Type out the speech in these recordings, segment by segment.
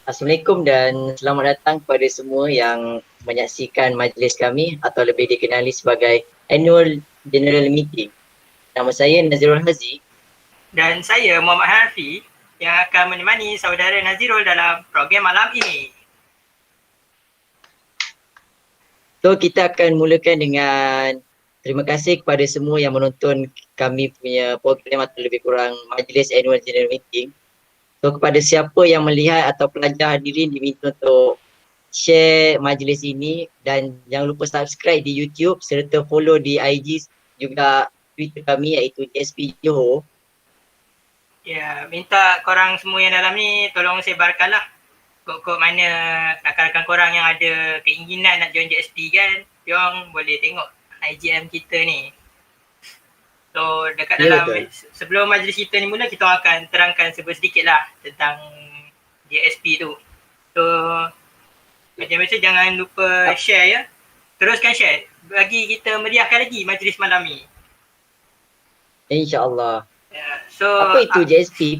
Assalamualaikum dan selamat datang kepada semua yang menyaksikan majlis kami atau lebih dikenali sebagai Annual General Meeting. Nama saya Nazirul Hazi. Dan saya Muhammad Hanafi yang akan menemani saudara Nazirul dalam program malam ini. So kita akan mulakan dengan terima kasih kepada semua yang menonton kami punya program atau lebih kurang majlis Annual General Meeting. So kepada siapa yang melihat atau pelajar hadirin diminta untuk share majlis ini dan jangan lupa subscribe di YouTube serta follow di IG juga Twitter kami iaitu JSP Johor. Ya, minta korang semua yang dalam ni tolong sebarkanlah. Kok mana rakan-rakan korang yang ada keinginan nak join JSP kan, diorang boleh tengok IGM kita ni. So dekat dalam sebelum majlis kita ni mula, kita akan terangkan sedikit lah tentang JSP tu. So macam biasa jangan lupa share ya. Teruskan share bagi kita meriahkan lagi majlis malam ni. InsyaAllah. So apa itu JSP?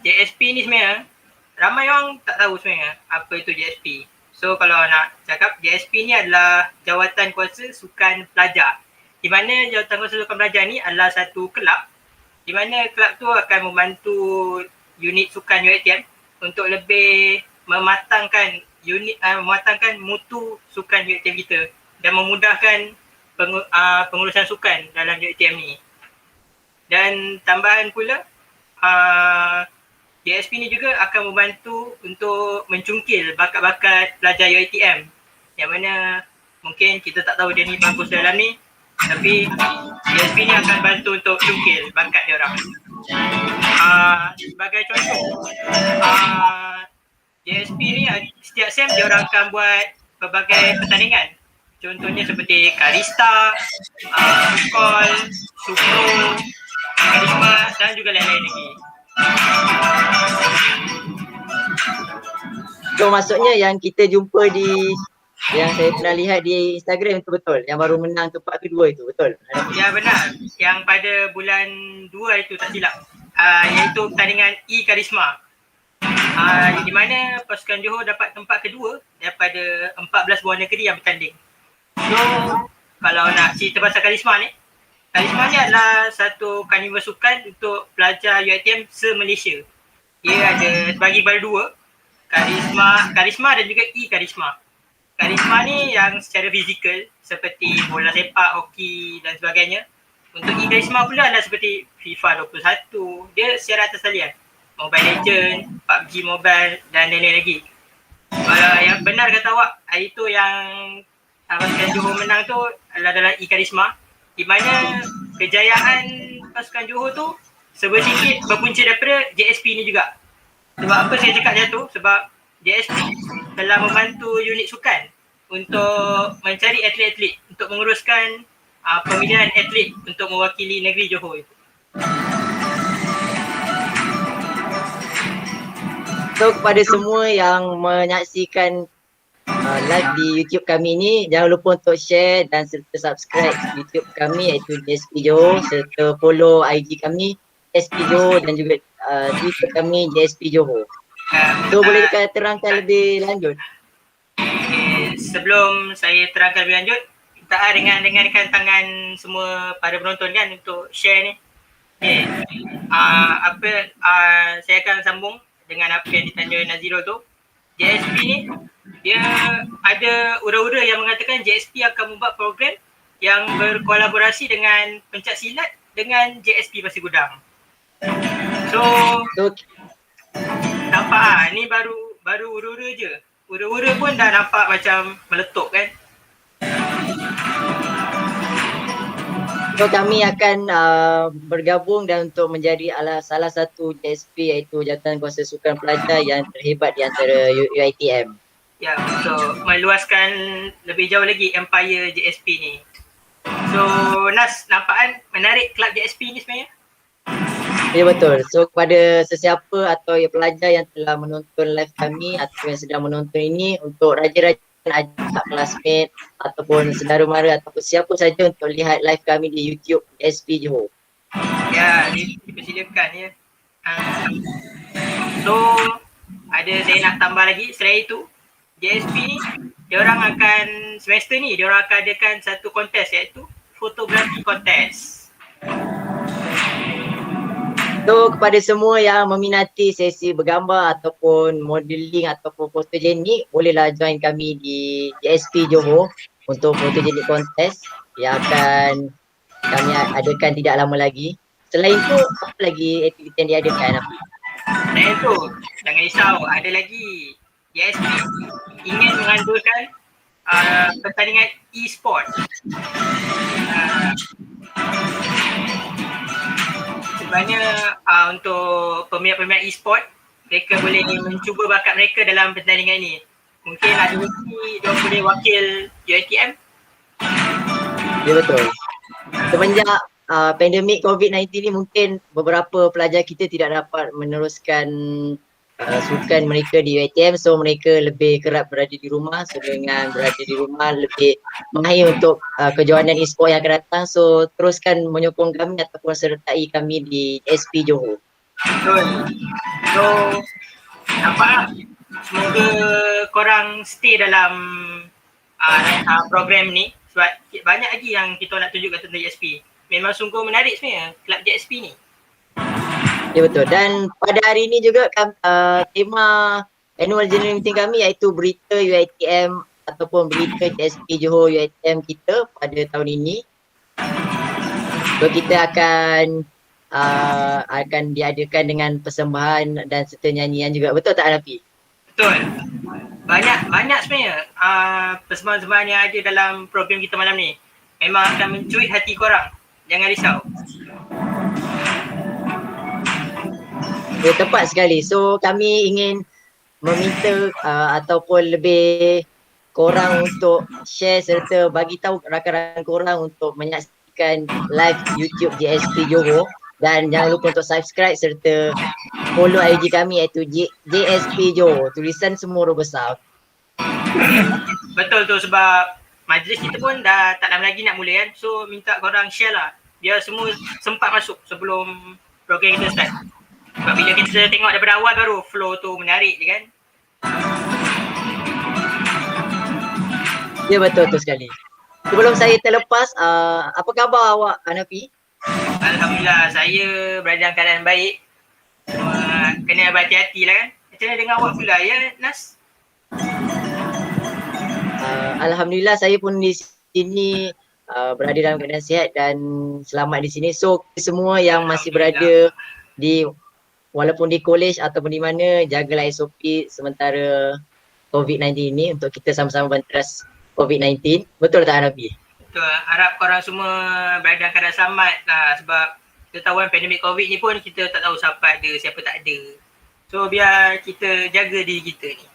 JSP ni sebenarnya ramai orang tak tahu sebenarnya apa itu JSP. So kalau nak cakap, JSP ni adalah Jawatan Kuasa Sukan Pelajar. Di mana Jawatan Kuasa Sukan Pelajar ni adalah satu kelab di mana kelab tu akan membantu unit sukan UiTM untuk lebih mematangkan mematangkan mutu sukan UiTM kita dan memudahkan pengurusan sukan dalam UiTM ni. Dan tambahan pula, JSP ni juga akan membantu untuk mencungkil bakat-bakat pelajar UiTM yang mana mungkin kita tak tahu dia ni bagus dalam ni, tapi JSP ni akan bantu untuk cungkil bakat dia orang. Sebagai contoh, JSP ni setiap SEM dia orang akan buat pelbagai pertandingan. Contohnya seperti Karista, Call, Supro, Karisma dan juga lain-lain lagi. So maksudnya yang kita jumpa yang saya pernah lihat di Instagram itu betul? Yang baru menang tempat kedua itu betul? Ya benar, yang pada bulan 2 itu tak silap, iaitu pertandingan E-Karisma, di mana pasukan Johor dapat tempat kedua daripada 14 buah negeri yang bertanding. So kalau nak cerita pasal Karisma ni adalah satu karnival sukan untuk pelajar UiTM se-Malaysia. Dia ada bagi pada dua, Karisma dan juga E-Karisma. Karisma ni yang secara fizikal seperti bola sepak, hoki dan sebagainya. Untuk E-Karisma pula adalah seperti FIFA 21, dia secara atas talian, Mobile Legends, PUBG Mobile dan lain-lain lagi. Yang benar kata awak, hari tu yang pasukan Johor menang tu adalah E-Karisma, di mana kejayaan pasukan Johor tu sedikit berpunca daripada JSP ni juga. Sebab apa saya cakap macam tu? Sebab JSP telah membantu unit sukan untuk mencari atlet-atlet untuk menguruskan pemilihan atlet untuk mewakili negeri Johor itu. So kepada semua yang menyaksikan live di YouTube kami ni, jangan lupa untuk share dan serta subscribe YouTube kami iaitu JSP Johor, serta follow IG kami JSP Johor dan juga Twitter kami JSP Johor. So boleh terangkan lebih lanjut? Sebelum saya terangkan lebih lanjut, kita dengan tangan semua para penonton kan untuk share ni. Saya akan sambung dengan apa yang ditanya Nazirul tu. JSP ni dia ada ura-ura yang mengatakan JSP akan membuat program yang berkolaborasi dengan pencak silat dengan JSP Pasir Gudang. So nampak ni baru ura-ura je. Ura-ura pun dah nampak macam meletup kan. So kami akan bergabung dan untuk menjadi salah satu JSP iaitu Jawatan Kuasa Sukan Pelajar yang terhebat di antara UiTM. Ya, so meluaskan lebih jauh lagi empire JSP ni. So Nas, nampak kan menarik kelab JSP ni sebenarnya? Ya betul. So kepada sesiapa atau pelajar yang telah menonton live kami atau yang sedang menonton ini, untuk raja-raja ajak classmate ataupun saudara mara ataupun siapa saja untuk lihat live kami di YouTube JSP Johor. Ya, dipersilakan ya. So ada saya nak tambah lagi, selain itu JSP ni diorang akan semester ni diorang akan adakan satu kontes iaitu fotografi kontes. So kepada semua yang meminati sesi bergambar ataupun modeling ataupun fotogenik, bolehlah join kami di JSP Johor untuk fotogenik contest yang akan kami adakan tidak lama lagi. Selain itu, apa lagi aktiviti yang diadakan? Selain itu, jangan risau, ada lagi JSP ingin mengandalkan pertandingan e-sport. Sebenarnya untuk peminat-peminat e-sport, mereka boleh mencuba bakat mereka dalam pertandingan ini. Mungkin ada rezeki dia boleh wakil UiTM. Ya betul. Semenjak pandemik COVID-19 ni mungkin beberapa pelajar kita tidak dapat meneruskan sukan mereka di UiTM, so mereka lebih kerap berada di rumah. So dengan berada di rumah lebih mahir untuk kejohanan e-sport yang akan datang. So teruskan menyokong kami ataupun sertai kami di SP Johor. Betul. So nampak semoga korang stay dalam program ni sebab banyak lagi yang kita nak tunjukkan tentang JSP. Memang sungguh menarik sebenarnya kelab JSP ni. Ya betul. Dan pada hari ini juga tema annual general meeting kami iaitu berita UiTM ataupun berita JSP Johor UiTM kita pada tahun ini. So kita akan diadakan dengan persembahan dan serta nyanyian juga. Betul tak Hanafi? Betul. Banyak sebenarnya persembahan-persembahan yang ada dalam program kita malam ni. Memang akan mencuit hati korang. Jangan risau. Ya, tepat sekali. So kami ingin meminta ataupun lebih korang untuk share serta bagi tahu rakan-rakan korang untuk menyaksikan live YouTube JSP Johor. Dan jangan lupa untuk subscribe serta follow IG kami iaitu JSP Johor. Tulisan semua huruf besar. Betul tu sebab majlis kita pun dah tak lama lagi nak mula kan. So minta korang share lah. Biar semua sempat masuk sebelum program kita start. Sebab bila kita tengok daripada awal baru flow tu menarik je kan. Ya betul tu sekali. Sebelum saya terlepas, apa khabar awak Hanafi? Alhamdulillah saya berada dalam keadaan baik. Kena berhati-hati lah kan. Macam mana dengan awak pula ya Nas? Alhamdulillah saya pun di sini berada dalam keadaan sihat dan selamat di sini. So semua yang masih berada di walaupun di college ataupun di mana, jagalah SOP sementara COVID-19 ini untuk kita sama-sama banteras COVID-19. Betul tak Hanafi? Betul. Harap korang semua berada dalam keadaan selamat lah sebab kita tahu kan pandemik COVID ni pun kita tak tahu siapa ada, siapa tak ada. So biar kita jaga diri kita ni.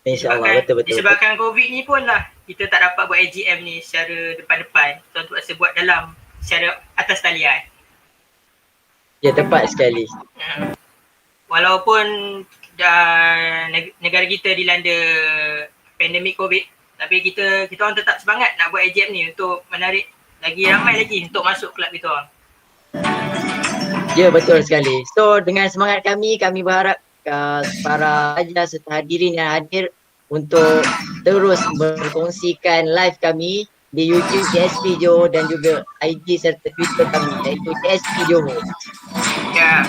InsyaAllah, betul-betul. Disebabkan COVID ni pun lah kita tak dapat buat AGM ni secara depan-depan. Kita terpaksa buat dalam secara atas talian. Ya, tepat sekali. Walaupun negara kita dilanda pandemik COVID, tapi kita orang tetap semangat nak buat AGM ni untuk menarik lagi ramai lagi untuk masuk kelab kita orang. Ya, betul sekali. So dengan semangat kami berharap para pelajar serta hadirin yang hadir untuk terus berkongsikan live kami di YouTube JSP Johor dan juga IG serta Twitter kami iaitu JSP Johor. Ya.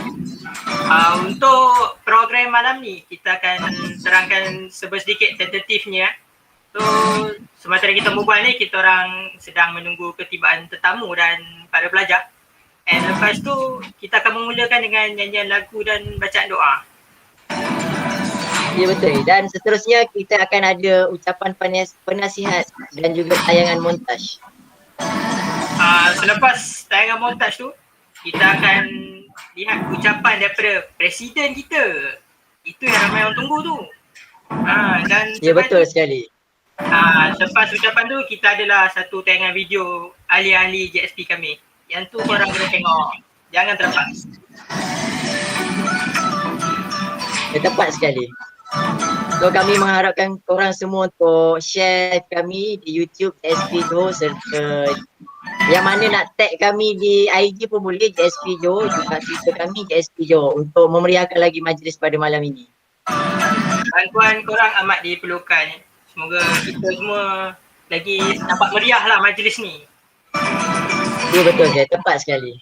Untuk program malam ni kita akan terangkan sedikit tentatifnya. So sementara kita berbual ni kita orang sedang menunggu ketibaan tetamu dan para pelajar. And lepas tu kita akan memulakan dengan nyanyian lagu dan bacaan doa. Ya betul. Dan seterusnya kita akan ada ucapan penasihat dan juga tayangan montaj. Selepas tayangan montaj tu, kita akan lihat ucapan daripada Presiden kita. Itu yang ramai orang tunggu tu. Dan ya betul sekali. Selepas ucapan tu, kita adalah satu tayangan video ahli-ahli JSP kami. Yang tu korang boleh tengok. Jangan terlepas. Ya, tepat sekali. So kami mengharapkan korang semua untuk share kami di YouTube JSP Johor serta Yang mana nak tag kami di IG pun boleh, JSP Johor, juga Twitter kami JSP Johor untuk memeriahkan lagi majlis pada malam ini. Bantuan korang amat diperlukan. Semoga kita semua lagi dapat meriah lah majlis ni. Ya betul je, tepat sekali.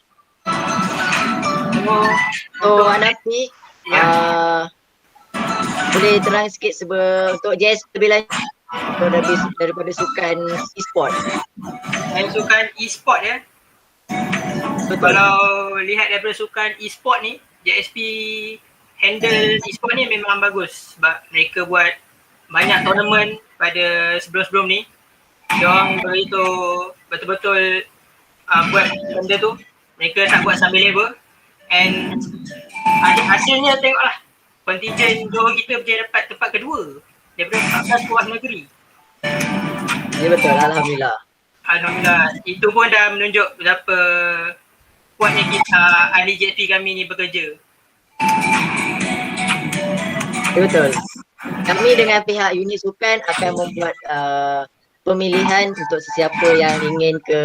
So Hanafi, boleh terang sikit untuk JS lebih lanjut daripada sukan e-sport. Sukan e-sport ya. Betul. Kalau lihat daripada sukan e-sport ni, JSP handle e-sport ni memang bagus sebab mereka buat banyak tournament pada sebelum-sebelum ni. Diorang begitu betul-betul buat benda tu. Mereka tak buat sambil labor. And hasilnya tengoklah, kontijen Johor kita berjaya dapat tempat kedua daripada 14 buah negeri. Ya betul, Alhamdulillah. Alhamdulillah, itu pun dah menunjuk betapa kuatnya kita ahli JSP kami ni bekerja. Ya betul. Kami dengan pihak unit sukan akan membuat pemilihan untuk sesiapa yang ingin ke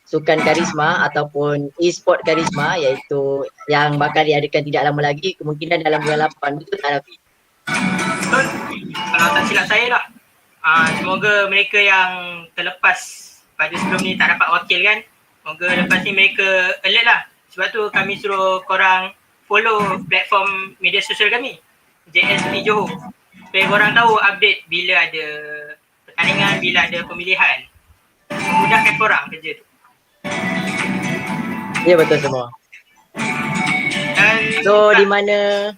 sukan karisma ataupun e-sport karisma, iaitu yang bakal diadakan tidak lama lagi, kemungkinan dalam bulan 8. Betul tak Rafi? Betul. Kalau tak silap saya lah. Semoga mereka yang terlepas pada sebelum ni tak dapat wakil kan, semoga lepas ni mereka alert lah. Sebab tu kami suruh korang follow platform media sosial kami, JSP Johor, supaya korang tahu update bila ada pertandingan, bila ada pemilihan. Memudahkan korang kerja tu. Ya betul semua. Dan So di mana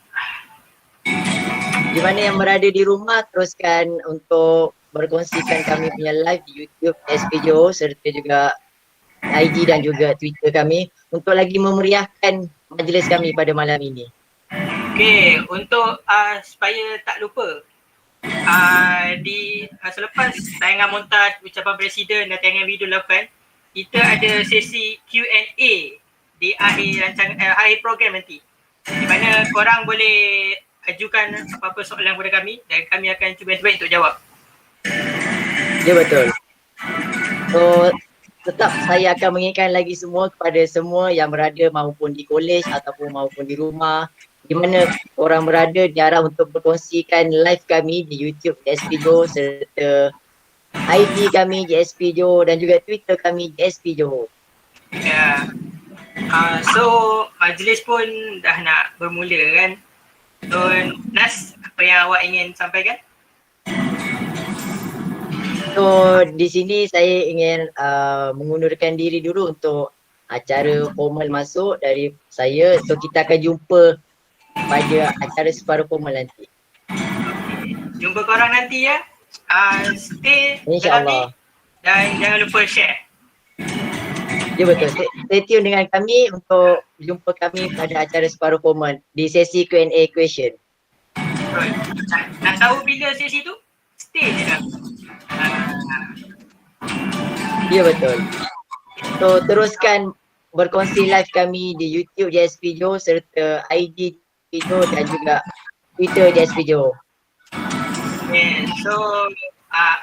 yang berada di rumah, teruskan untuk berkongsikan kami punya live di YouTube SP Johor serta juga IG dan juga Twitter kami untuk lagi memeriahkan majlis kami pada malam ini. Okay, untuk supaya tak lupa, selepas tayangan montaj ucapan Presiden dan tayangan video dilakukan, kita ada sesi Q&A di akhir program nanti, di mana korang boleh ajukan apa-apa soalan kepada kami dan kami akan cuba yang terbaik untuk jawab. Ya betul. So tetap saya akan mengingatkan lagi semua kepada semua yang berada maupun di kolej ataupun maupun di rumah, di mana orang berada, diharap untuk berkongsikan live kami di YouTube JSP Johor serta IG kami JSP Johor dan juga Twitter kami JSP Johor. Ya. So majlis pun dah nak bermula kan. So Nas, apa yang awak ingin sampaikan? So di sini saya ingin mengundurkan diri dulu untuk acara formal masuk dari saya. So kita akan jumpa pada acara separuh formal nanti. Jumpa korang nanti ya. Stay InsyaAllah. dan jangan lupa share. Ya betul. Stay tune dengan kami untuk jumpa kami pada acara separuh formal di sesi Q&A question. Betul. Nak tahu bila sesi tu? Stay je kan. Ya betul. So teruskan berkongsi live kami di YouTube JSP Johor serta IG JSP Johor dan juga Twitter JSP Johor. Okay, so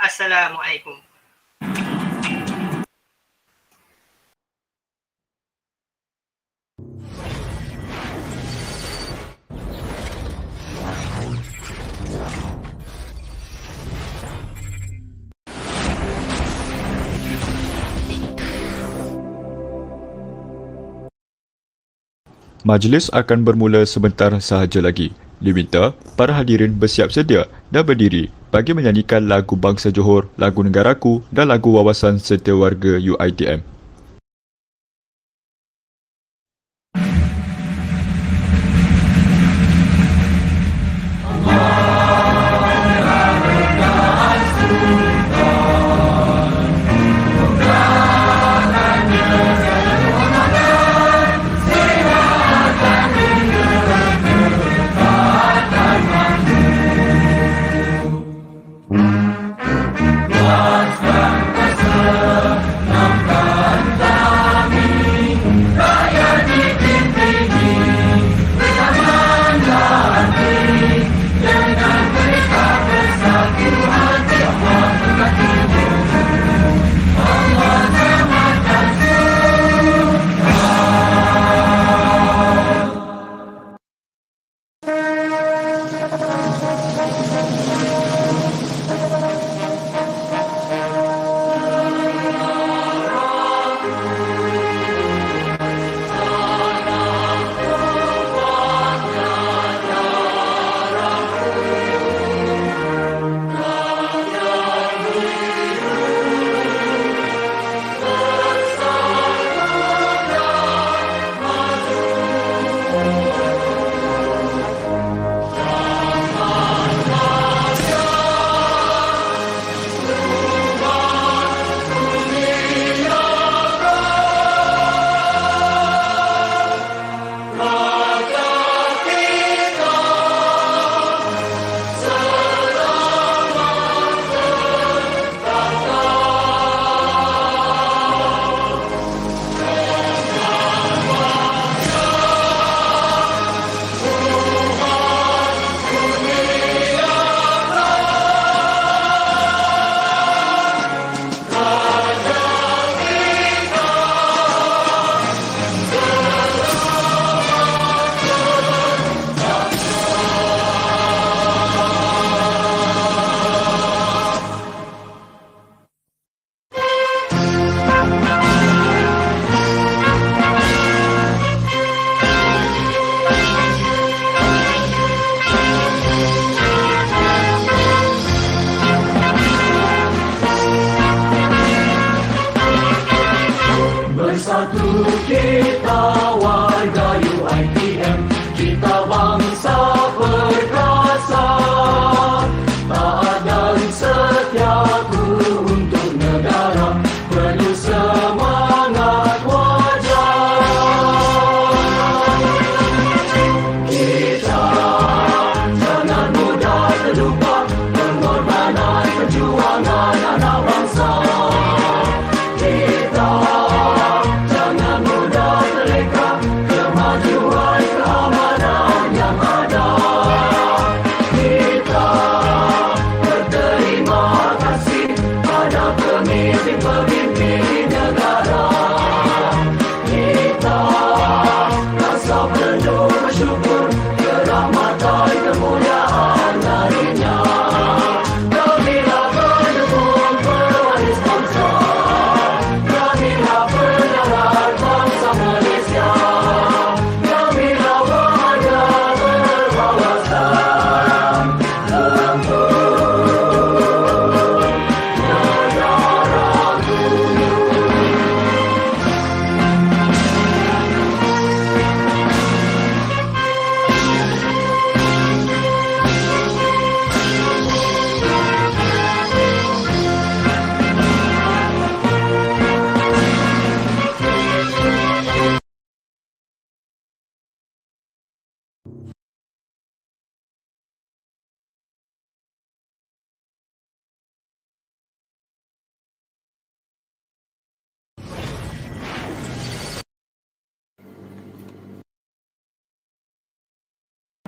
Assalamualaikum. Majlis akan bermula sebentar sahaja lagi. Diminta para hadirin bersiap sedia dan berdiri bagi menyanyikan lagu Bangsa Johor, lagu Negaraku dan lagu Wawasan Setiawarga UiTM. Nampak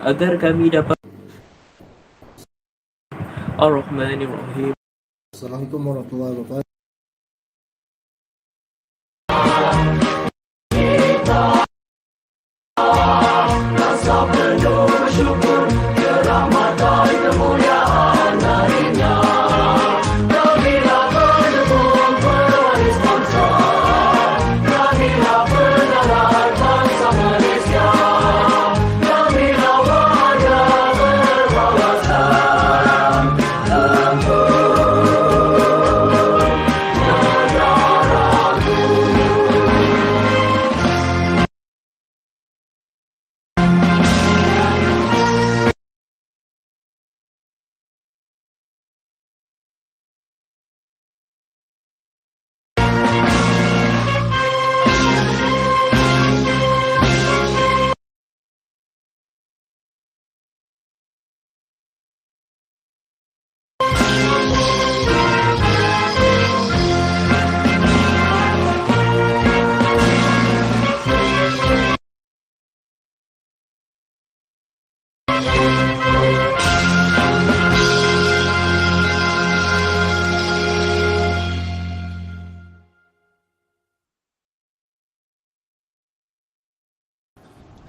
agar kami dapat Ar-Rahmanir-Rahim. Assalamualaikum warahmatullahi wabarakatuh.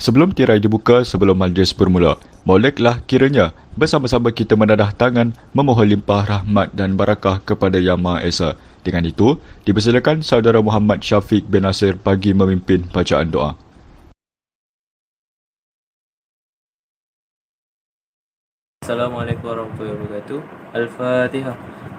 Sebelum tirai dibuka sebelum majlis bermula, bolehlah kiranya bersama-sama kita menadah tangan memohon limpah rahmat dan barakah kepada Yang Maha Esa. Dengan itu, dipersilakan Saudara Muhammad Syafiq bin Nasir bagi memimpin bacaan doa. Assalamualaikum warahmatullahi wabarakatuh. Al-Fatihah.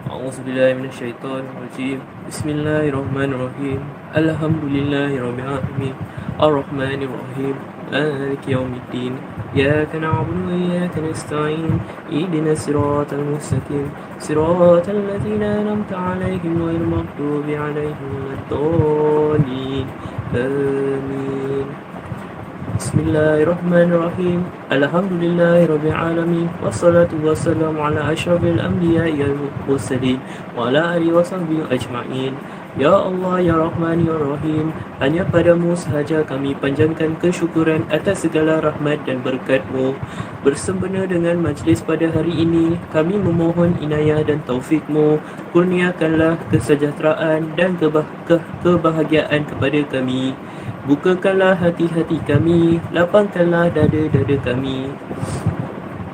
A'udzubillahi minasyaitonirrajim. Bismillahirrahmanirrahim. Alhamdulillahirabbil alamin. Ar-Rahmanirrahim. Maliki yaumiddin. Iyyaka na'budu wa iyyaka nasta'in. Ihdinas siratal mustaqim. Siratal ladzina an'amta 'alaihim ghairil maghdubi 'alaihim waladdallin. Amin. Bismillahirrahmanirrahim. Alhamdulillahirabbil alamin. Wassalatu wassalamu ala asyrafil anbiya'i wal mursalin wa ala alihi wasahbihi ajma'in. Ya Allah, Ya Rahman, Ya Rahim, hanya padamu sahaja kami panjangkan kesyukuran atas segala rahmat dan berkat-Mu. Bersempena dengan majlis pada hari ini, kami memohon inayah dan taufik-Mu. Kurniakanlah kesejahteraan dan kebahagiaan kepada kami. Bukakanlah hati-hati kami, lapangkanlah dada-dada kami,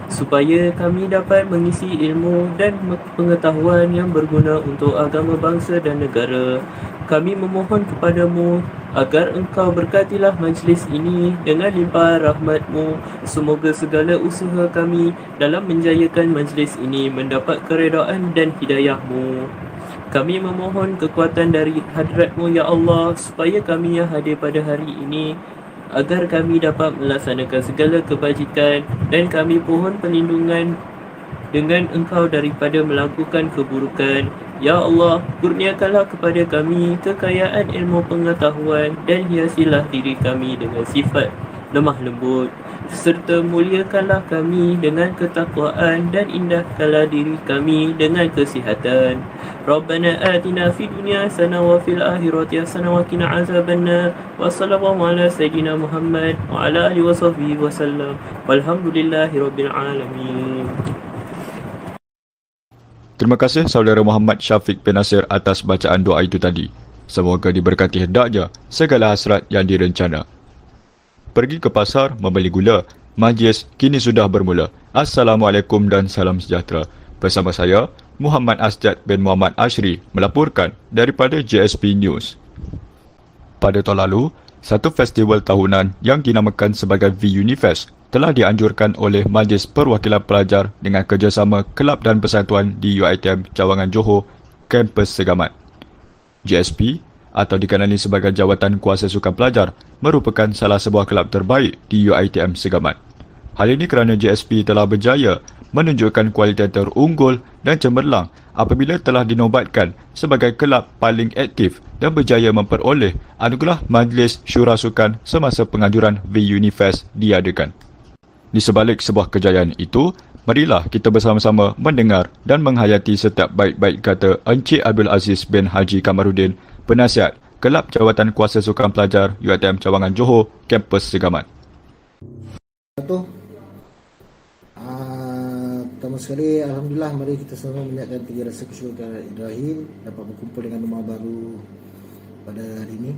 supaya kami dapat mengisi ilmu dan pengetahuan yang berguna untuk agama bangsa dan negara. Kami memohon kepadamu agar engkau berkatilah majlis ini dengan limpah rahmat-Mu. Semoga segala usaha kami dalam menjayakan majlis ini mendapat keredaan dan hidayah-Mu. Kami memohon kekuatan dari hadrat-Mu, Ya Allah, supaya kami yang hadir pada hari ini agar kami dapat melaksanakan segala kebajikan, dan kami mohon perlindungan dengan Engkau daripada melakukan keburukan. Ya Allah, kurniakanlah kepada kami kekayaan ilmu pengetahuan dan hiasilah diri kami dengan sifat lemah lembut, serta muliakanlah kami dengan ketakwaan dan indahkanlah diri kami dengan kesihatan. Rabbana atina fid dunya hasanah wa fil akhirati hasanah wa qina azabannar. Wa sallallahu ala sayyidina Muhammad wa ala alihi wasahbihi wasallam. Walhamdulillahirabbil alamin. Terima kasih Saudara Muhammad Syafiq bin Nasir atas bacaan doa itu tadi. Semoga diberkati hendaknya segala hasrat yang direncana. Pergi ke pasar membeli gula. Majlis kini sudah bermula. Assalamualaikum dan salam sejahtera. Bersama saya, Muhammad Asjad bin Muhammad Ashri melaporkan daripada JSP News. Pada tahun lalu, satu festival tahunan yang dinamakan sebagai V-Unifest telah dianjurkan oleh Majlis Perwakilan Pelajar dengan kerjasama Kelab dan Persatuan di UiTM Cawangan Johor, kampus Segamat. JSP atau dikenali sebagai Jawatan Kuasa Sukan Pelajar merupakan salah sebuah kelab terbaik di UiTM Segamat. Hal ini kerana JSP telah berjaya menunjukkan kualiti terunggul dan cemerlang apabila telah dinobatkan sebagai kelab paling aktif dan berjaya memperoleh anugerah Majlis Syura Sukan semasa penganjuran V-Unifest diadakan. Di sebalik sebuah kejayaan itu, marilah kita bersama-sama mendengar dan menghayati setiap baik-baik kata Encik Abdul Aziz bin Haji Kamarudin, Penasihat Kelab Jawatan Kuasa Sukan Pelajar UiTM Cawangan Johor, kampus Segamat. pertama sekali, Alhamdulillah, mari kita sama menyiapkan tiga rasa kesyukuran Ibrahim dapat berkumpul dengan rumah baru pada hari ini,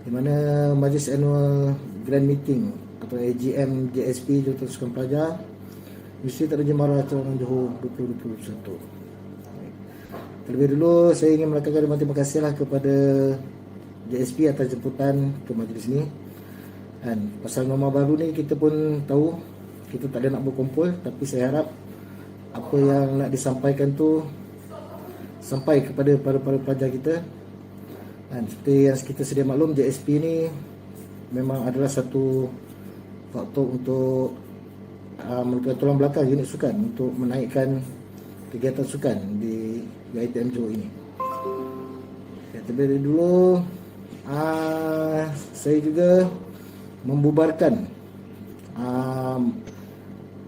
di mana Majlis Annual Grand Meeting atau AGM JSP Juruterus Sukan Pelajar Universiti Tadulako Jembara Cawangan Johor 2021. Terlebih dulu saya ingin melakatkan terima kasihlah kepada JSP atas jemputan ke majlis ni. Dan pasal norma baru ni kita pun tahu kita tak ada nak berkumpul, tapi saya harap apa yang nak disampaikan tu sampai kepada para pelajar kita. Dan seperti yang kita sedia maklum, JSP ni memang adalah satu faktor untuk merupakan tulang belakang unit sukan untuk menaikkan kegiatan sukan di UiTM Johor ini. Terlebih dulu saya juga membubarkan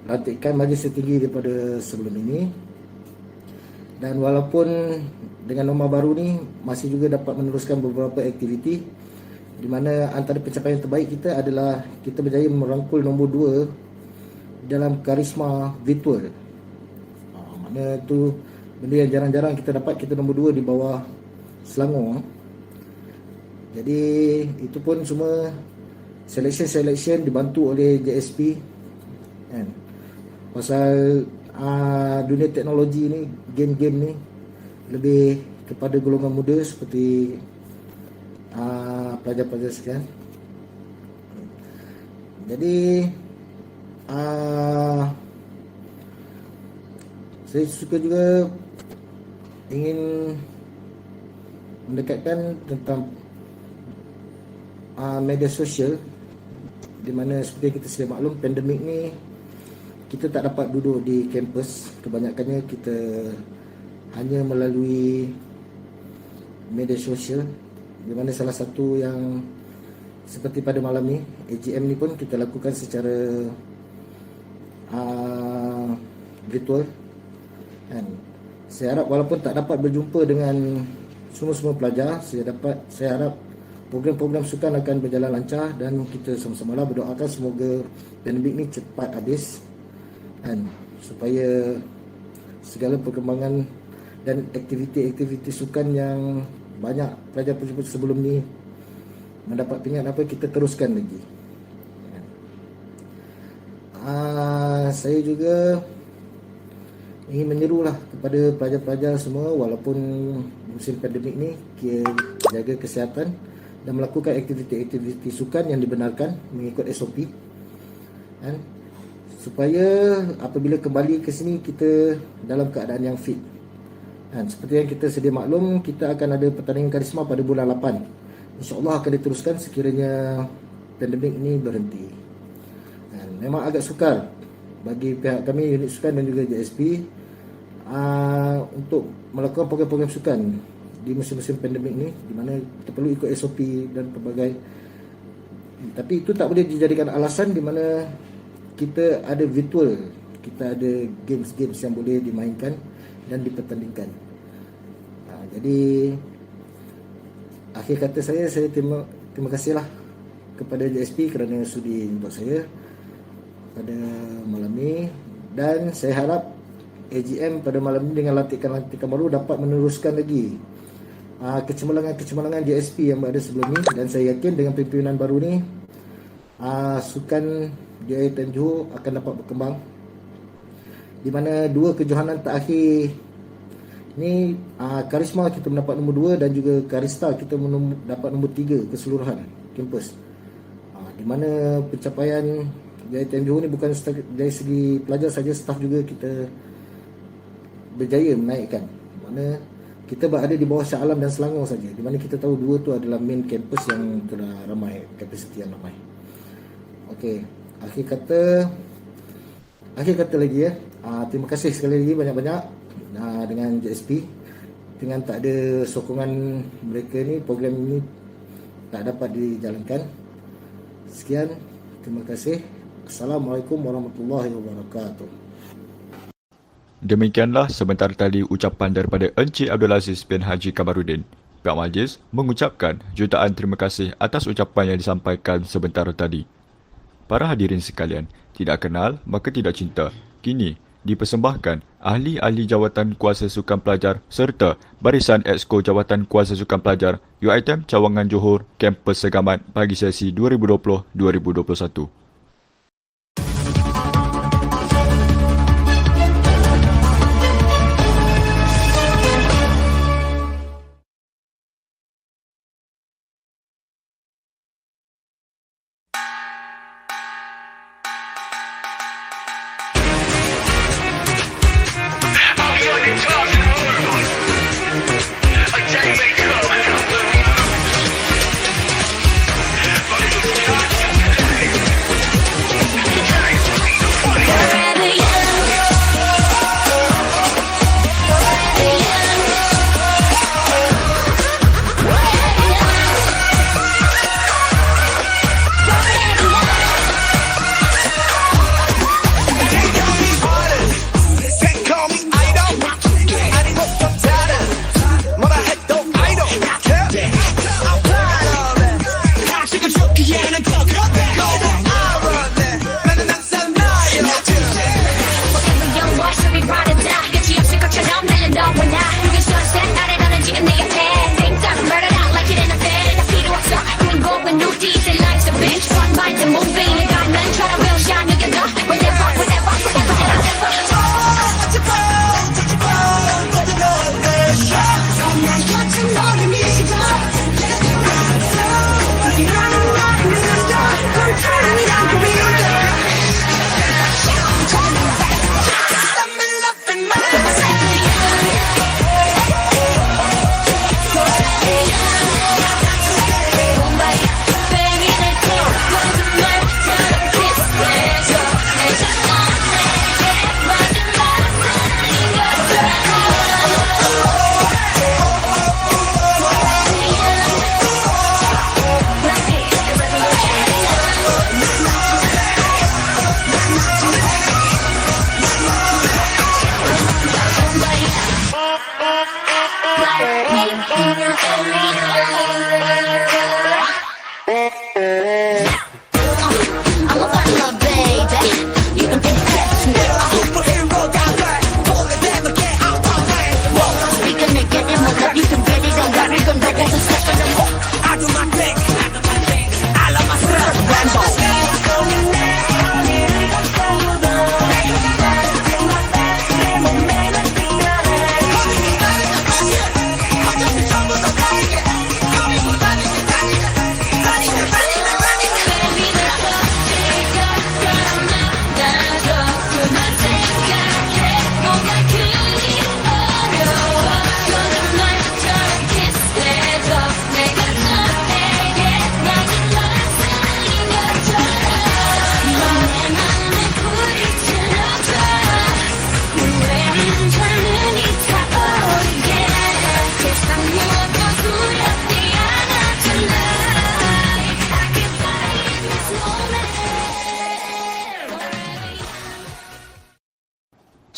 lantikan majlis tertinggi daripada sebelum ini, dan walaupun dengan norma baru ni masih juga dapat meneruskan beberapa aktiviti, di mana antara pencapaian terbaik kita adalah kita berjaya merangkul nombor 2 dalam karisma virtual. Mana tu benda yang jarang-jarang kita dapat, kita nombor 2 di bawah Selangor. Jadi itu pun semua selection dibantu oleh JSP kan. Pasal dunia teknologi ni, game-game ni lebih kepada golongan muda seperti pelajar-pelajar sekian. Jadi saya suka juga ingin mendekatkan tentang media sosial, di mana seperti kita sedia maklum, pandemik ni kita tak dapat duduk di kampus. Kebanyakannya kita hanya melalui media sosial, di mana salah satu yang seperti pada malam ni, AGM ni pun kita lakukan secara virtual. Dan saya harap walaupun tak dapat berjumpa dengan semua pelajar, saya harap program-program sukan akan berjalan lancar, dan kita sama-sama lah berdoakan semoga pandemik ni cepat habis, dan supaya segala perkembangan dan aktiviti-aktiviti sukan yang banyak pelajar penjemput sebelum ni mendapat pingat kita teruskan lagi. Saya juga ingin menyerulah kepada pelajar-pelajar semua, walaupun musim pandemik ni, jaga kesihatan dan melakukan aktiviti-aktiviti sukan yang dibenarkan mengikut SOP, kan, supaya apabila kembali ke sini kita dalam keadaan yang fit. Dan seperti yang kita sedia maklum, kita akan ada pertandingan karisma pada bulan 8. InsyaAllah akan diteruskan sekiranya pandemik ini berhenti. Dan memang agak sukar bagi pihak kami, unit sukan dan juga JSP, untuk melakukan program-program sukan di musim-musim pandemik ni, di mana kita perlu ikut SOP dan pelbagai. Tapi itu tak boleh dijadikan alasan, di mana kita ada virtual, kita ada games-games yang boleh dimainkan dan dipertandingkan. Jadi akhir kata saya terima kasihlah kepada JSP kerana sudi untuk saya pada malam ni, dan saya harap AGM pada malam ni dengan lantikan-lantikan baru dapat meneruskan lagi kecemerlangan JSP yang berada sebelum ni, dan saya yakin dengan pimpinan baru ni sukan di UiTM Johor akan dapat berkembang, di mana 2 kejohanan terakhir ni, karisma kita mendapat nombor 2 dan juga karista kita dapat nombor 3 keseluruhan kampus. Di mana pencapaian UiTM Johor ni bukan dari segi pelajar saja, staf juga kita berjaya menaikkan. Mana kita berada di bawah Shah Alam dan Selangor saja, di mana kita tahu 2 tu adalah main campus yang telah ramai, kapasiti yang ramai. Okey, akhir kata lagi ya. Terima kasih sekali lagi banyak-banyak dengan JSP. Dengan tak ada sokongan mereka ni, program ini tak dapat dijalankan. Sekian, terima kasih. Assalamualaikum warahmatullahi wabarakatuh. Demikianlah sebentar tadi ucapan daripada Encik Abdul Aziz bin Haji Kamarudin. Pihak majlis mengucapkan jutaan terima kasih atas ucapan yang disampaikan sebentar tadi. Para hadirin sekalian, tidak kenal maka tidak cinta. Kini, dipersembahkan ahli-ahli jawatan kuasa sukan pelajar serta barisan Exco Jawatan Kuasa Sukan Pelajar UiTM Cawangan Johor Kampus Segamat bagi sesi 2020-2021.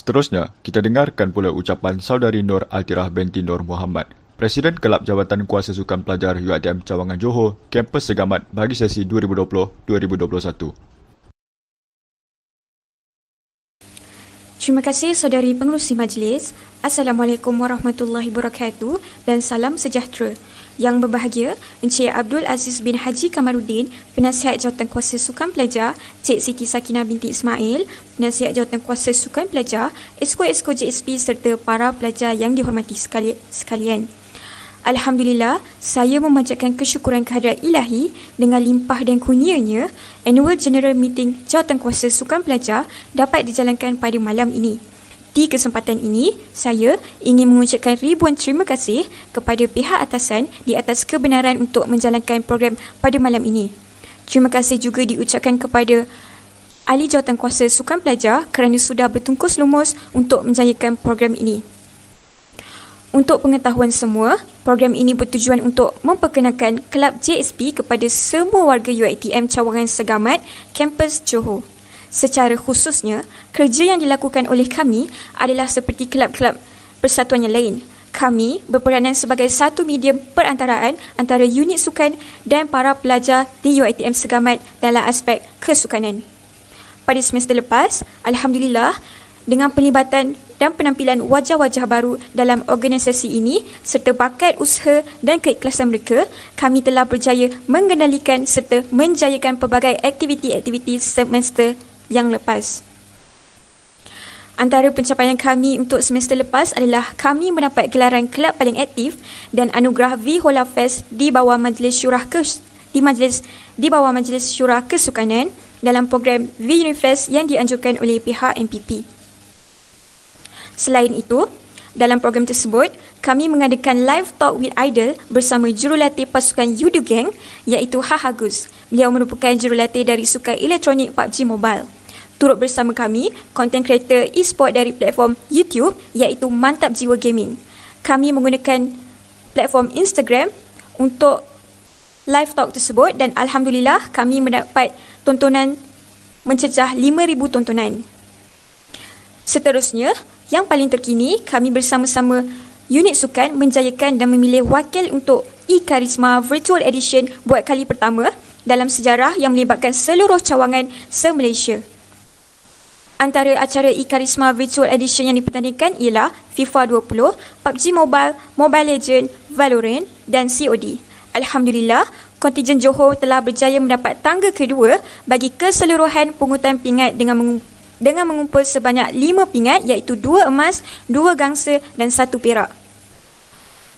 Seterusnya, kita dengarkan pula ucapan Saudari Nur Altirah binti Nur Muhammad, Presiden Kelab Jawatan Kuasa Sukan Pelajar UiTM Cawangan Johor, Kampus Segamat bagi sesi 2020-2021. Terima kasih saudari pengerusi majlis. Assalamualaikum warahmatullahi wabarakatuh dan salam sejahtera. Yang berbahagia, Encik Abdul Aziz bin Haji Kamaruddin, Penasihat Jawatan Kuasa Sukan Pelajar, Cik Siti Sakinah binti Ismail, Penasihat Jawatan Kuasa Sukan Pelajar, Exco JSP serta para pelajar yang dihormati sekalian. Alhamdulillah, saya memanjatkan kesyukuran kehadrat Ilahi dengan limpah dan kurnianya, Annual General Meeting Jawatan Kuasa Sukan Pelajar dapat dijalankan pada malam ini. Di kesempatan ini, saya ingin mengucapkan ribuan terima kasih kepada pihak atasan di atas kebenaran untuk menjalankan program pada malam ini. Terima kasih juga diucapkan kepada Ahli Jawatan Kuasa Sukan Pelajar kerana sudah bertungkus lumus untuk menjayakan program ini. Untuk pengetahuan semua, program ini bertujuan untuk memperkenalkan Kelab JSP kepada semua warga UiTM Cawangan Segamat, Kampus Johor. Secara khususnya, kerja yang dilakukan oleh kami adalah seperti kelab-kelab persatuan yang lain. Kami berperanan sebagai satu medium perantaraan antara unit sukan dan para pelajar di UiTM Segamat dalam aspek kesukanan. Pada semester lepas, Alhamdulillah, dengan pelibatan dan penampilan wajah-wajah baru dalam organisasi ini serta bakat usaha dan keikhlasan mereka, kami telah berjaya mengendalikan serta menjayakan pelbagai aktiviti-aktiviti semester yang lepas. Antara pencapaian kami untuk semester lepas adalah kami mendapat gelaran kelab paling aktif dan anugerah V-Hola Fest di bawah Majlis Syura Kesukanan dalam program V-Unifest yang dianjurkan oleh pihak MPP. Selain itu, dalam program tersebut, kami mengadakan live talk with idol bersama jurulatih pasukan Yudu Gang iaitu Hahagus. Beliau merupakan jurulatih dari sukan elektronik PUBG Mobile. Turut bersama kami, content creator e-sport dari platform YouTube iaitu Mantap Jiwa Gaming. Kami menggunakan platform Instagram untuk live talk tersebut dan Alhamdulillah kami mendapat tontonan mencecah 5,000 tontonan. Seterusnya, yang paling terkini, kami bersama-sama unit sukan menjayakan dan memilih wakil untuk e-Karisma Virtual Edition buat kali pertama dalam sejarah yang melibatkan seluruh cawangan se-Malaysia. Antara acara e-Karisma Virtual Edition yang dipertandingkan ialah FIFA 20, PUBG Mobile, Mobile Legends, Valorant dan COD. Alhamdulillah, kontingen Johor telah berjaya mendapat tangga kedua bagi keseluruhan pungutan pingat dengan mengumpul sebanyak 5 pingat iaitu 2 emas, 2 gangsa dan 1 perak.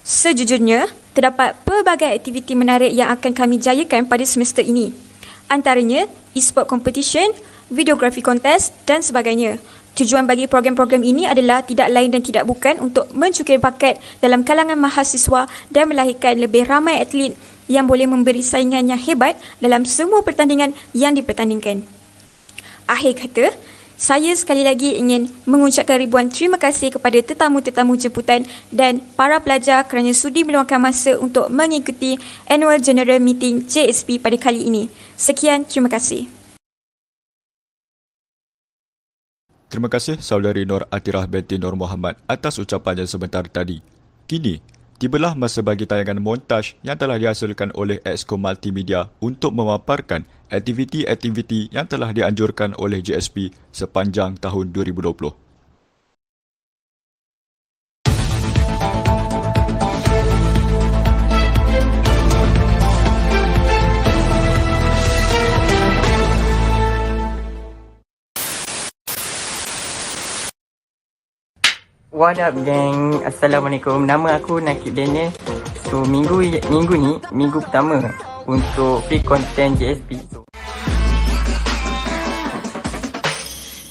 Sejujurnya, terdapat pelbagai aktiviti menarik yang akan kami jayakan pada semester ini. Antaranya, e-sport competition, videografi kontes dan sebagainya. Tujuan bagi program-program ini adalah tidak lain dan tidak bukan untuk mencukir bakat dalam kalangan mahasiswa dan melahirkan lebih ramai atlet yang boleh memberi saingan yang hebat dalam semua pertandingan yang dipertandingkan. Akhir kata, saya sekali lagi ingin mengucapkan ribuan terima kasih kepada tetamu-tetamu jemputan dan para pelajar kerana sudi meluangkan masa untuk mengikuti Annual General Meeting JSP pada kali ini. Sekian, terima kasih. Terima kasih saudari Nur Atirah binti Nur Muhammad atas ucapannya sebentar tadi. Kini, tibalah masa bagi tayangan montaj yang telah dihasilkan oleh Exco Multimedia untuk memaparkan aktiviti-aktiviti yang telah dianjurkan oleh JSP sepanjang tahun 2020. What up gang, Assalamualaikum. Nama aku Nakib Daniel. So minggu ni minggu pertama untuk free content JSP.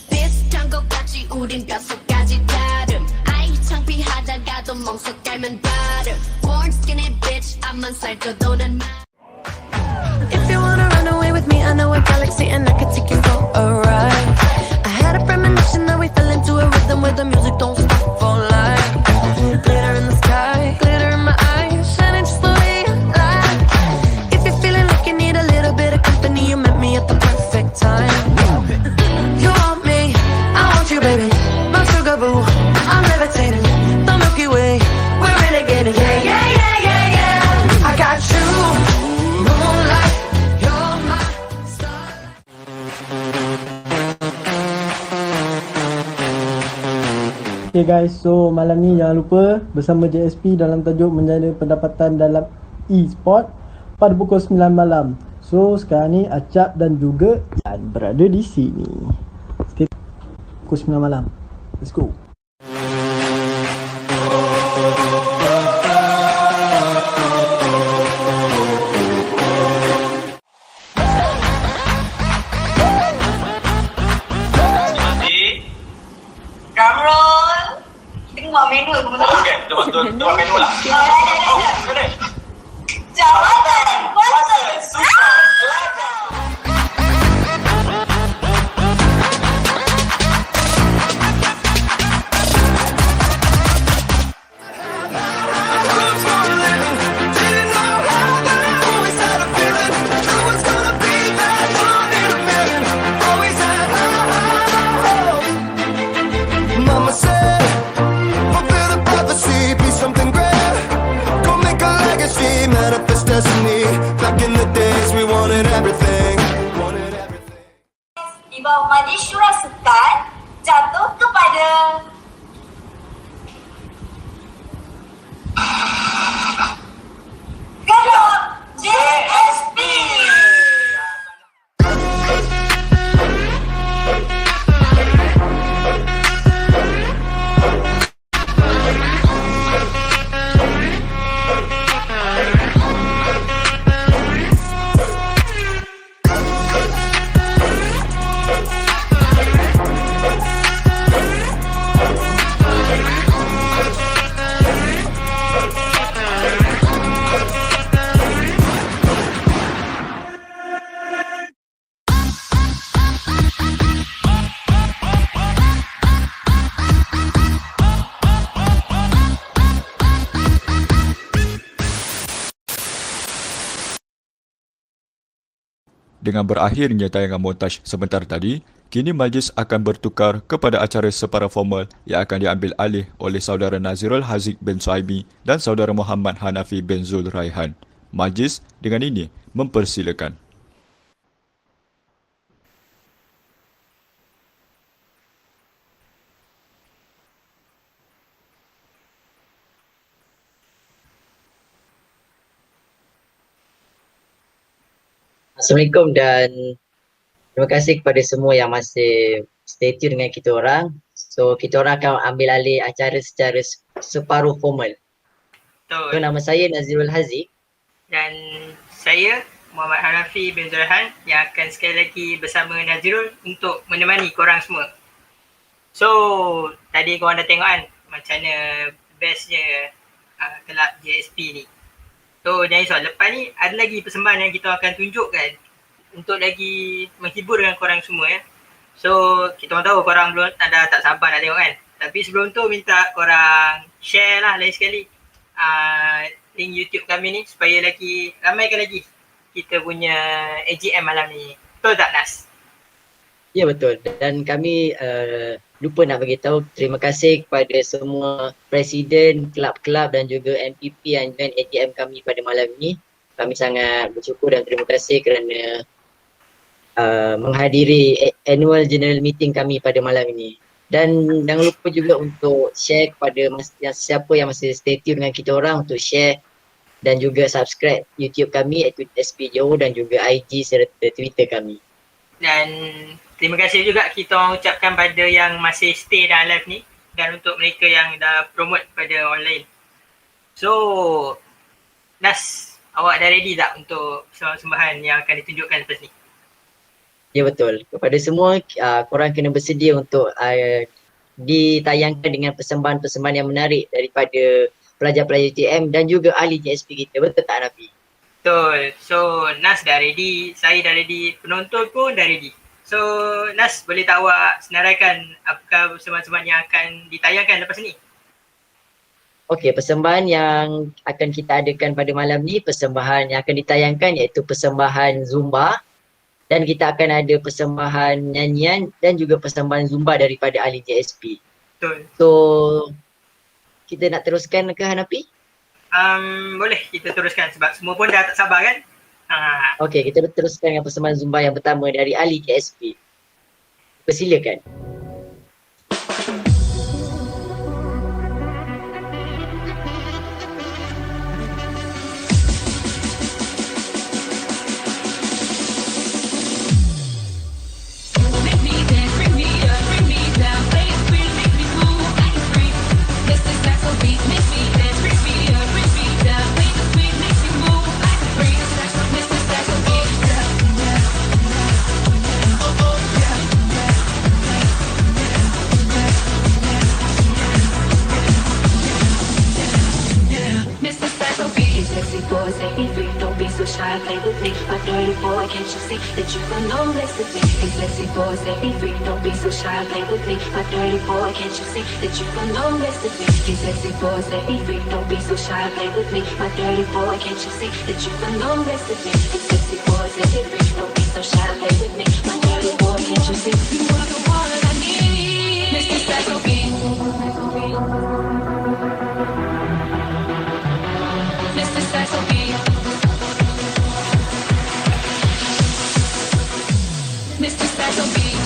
This jungle 같이 우린 뼛속까지 다름 아이 창피하다가도 멍석 깔면 바름 Born skinny bitch 앞만 살쪄도 난 If you wanna run away with me, I know a galaxy and I could take you for a ride. I had a premonition that we fell into a rhythm where the music don't stop for life. Glitter in the sky, glitter in my eyes, shining just the way you like. If you're feeling like you need a little bit of company, you met me at the perfect time. You want me, I want you, baby. My sugar boo, I'm levitating. The Milky Way, we're renegading. Yeah, yeah, yeah, yeah, yeah. I got you, moonlight, you're my starlight. Okay guys, so malam ni jangan lupa bersama JSP dalam tajuk menjana pendapatan dalam e-sport pada pukul 9 malam. So sekarang ni Acap dan juga Ian berada di sini. Stay pukul 9 malam. Let's go. Drumroll. Kita buat menu ke betul? Okey, betul buat menu lah. Jawatan puasa sukan pelajar. Mama said, fulfill the prophecy, be something great. Go make a legacy, manifest destiny. Dengan berakhirnya tayangan montaj sebentar tadi, kini majlis akan bertukar kepada acara separa formal yang akan diambil alih oleh saudara Nazirul Haziq bin Suhaimi dan saudara Muhammad Hanafi bin Zul Raihan. Majlis dengan ini mempersilakan. Assalamualaikum dan terima kasih kepada semua yang masih stay tune dengan kita orang. So kita orang akan ambil alih acara secara separuh formal. So Betul. nama saya Nazirul Haziq. Dan saya Muhammad Hanafi bin Zulhan yang akan sekali lagi bersama Nazirul untuk menemani korang semua. So tadi korang dah tengok kan macam mana bestnya kelab JSP ni. So jangan risau, lepas ni ada lagi persembahan yang kita akan tunjukkan untuk lagi menghibur dengan korang semua ya. So kita orang tahu korang belum tak sabar nak tengok kan. Tapi sebelum tu minta korang share lah lain sekali link YouTube kami ni supaya lagi ramaikan lagi kita punya AGM malam ni. Betul tak Nas? Ya betul. Dan kami lupa nak bagi tahu terima kasih kepada semua presiden, kelab-kelab dan juga MPP yang join AGM kami pada malam ini. Kami sangat bersyukur dan terima kasih kerana menghadiri annual general meeting kami pada malam ini. Dan jangan lupa juga untuk share kepada siapa yang masih stay tune dengan kita orang untuk share dan juga subscribe YouTube kami SP Johor dan juga IG serta Twitter kami. Dan terima kasih juga kita orang ucapkan pada yang masih stay dalam live ni dan untuk mereka yang dah promote pada online. So, Nas, awak dah ready tak untuk sembahan yang akan ditunjukkan lepas ni? Ya betul. Kepada semua, korang kena bersedia untuk ditayangkan dengan persembahan-persembahan yang menarik daripada pelajar-pelajar UTM dan juga ahli JSP kita. Betul tak Nafi? Betul. So, Nas dah ready, saya dah ready, penonton pun dah ready. So, Nas, boleh tak awak senaraikan apakah persembahan-persembahan yang akan ditayangkan lepas ni? Okey, persembahan yang akan kita adakan pada malam ni, persembahan yang akan ditayangkan iaitu persembahan Zumba. Dan kita akan ada persembahan nyanyian dan juga persembahan Zumba daripada ahli JSP. Betul. So, kita nak teruskan ke Hanafi? Boleh kita teruskan sebab semua pun dah tak sabar kan? Okey, kita teruskan dengan persembahan Zumba yang pertama dari ahli JSP. Persilakan. Play with me, my dirty boy. Can't you see that you belong next to me? These sexy boys, they be free. Don't be so shy. Play with me, my dirty boy. Can't you see that you belong next to me? These sexy boys, they be free. Don't be so shy. Play with me, my dirty boy. Can't you see that you belong next to me? These sexy boys, they be free. Don't be so shy. Play with me, my dirty boy. Can't you see you are the one I need, Mr. Psycho Beat. Mr. Psycho Beat. Mr. Psycho Beat.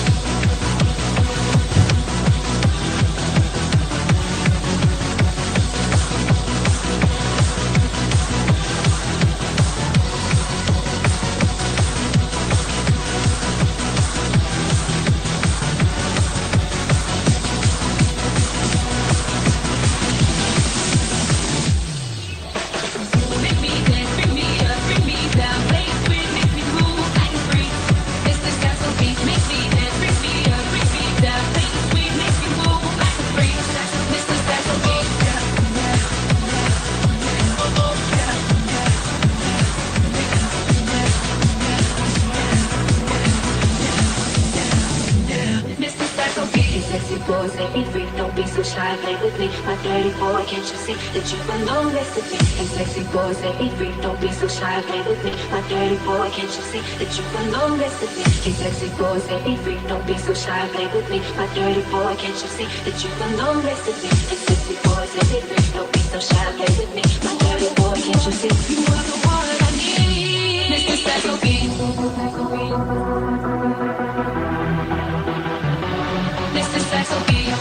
sexy boys, they be free. Don't be so shy, play with me. My dirty boy, can't you see that you belong next to me? Hey, sexy boys, they be free. Don't be so shy, play with me. My dirty boy, can't you see that you belong next to me? Hey, sexy boys, they be free. Don't be so shy, play with me. My dirty boy, can't you see that you belong next to me? Hey, sexy boys, they be free. Don't be so shy, play with me. My dirty boy, can't you see you are the one that I need? Mr. Psycho Beat. Mr. Saxo Beat.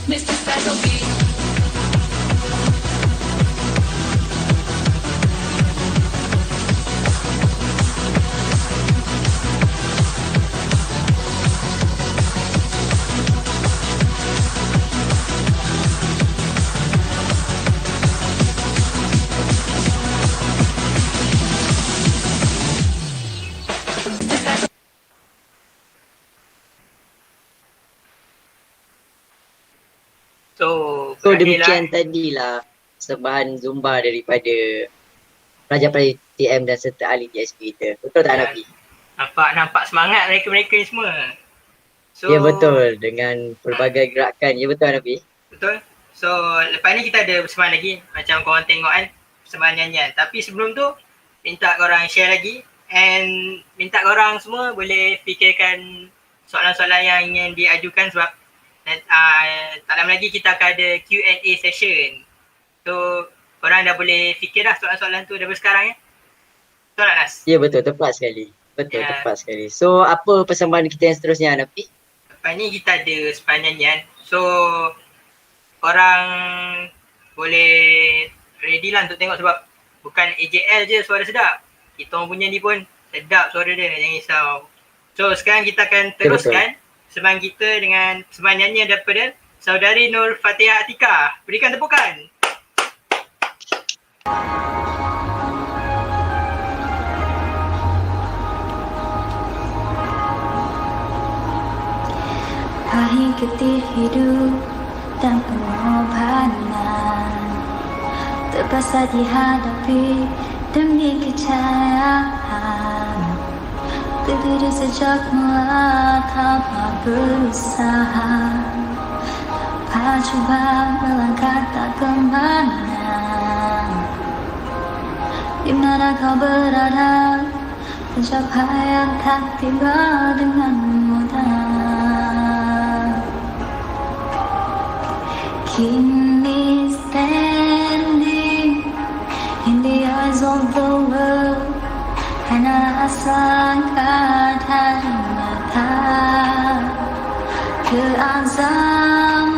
Mr. Saxo Beat. So demikian tadilah persembahan Zumba daripada pelajar-pelajar TM dan serta ahli TSP kita. Betul tak Nafi? Nampak semangat mereka-mereka ni semua. So, Ya betul, dengan pelbagai gerakan. Ya betul Nafi? Betul. So lepas ni kita ada persembahan lagi. Macam korang tengok kan, persembahan nyanyian. Tapi sebelum tu, minta korang share lagi. And minta korang semua boleh fikirkan soalan-soalan yang ingin diajukan sebab tak lama lagi kita akan ada Q&A session. So korang dah boleh fikir dah soalan-soalan tu daripada sekarang ya. Betul tak Nas? Ya betul, tepat sekali. Betul, tepat sekali. So apa persembahan kita yang seterusnya Nafi? Lepas ni kita ada persembahan nyanyian. So korang boleh ready lah untuk tengok sebab bukan AJL je suara sedap. Kita orang punya ni pun sedap suara dia, jangan risau. So sekarang kita akan teruskan persembahan kita dengan persembahan nyanyian daripada saudari Nur Fatihah Atika. Berikan tepukan. Pahit getir hidup dan pengorbanan terpaksa dihadapi demi kejayaan. Berdiri sejak mula tanpa berusaha, tanpa cuba melangkah tak kemana. Di mana kau berada, pencapaian tak tiba dengan mudah. Kini standing in the eyes of the world, hanya sangka dari mata. Keazaman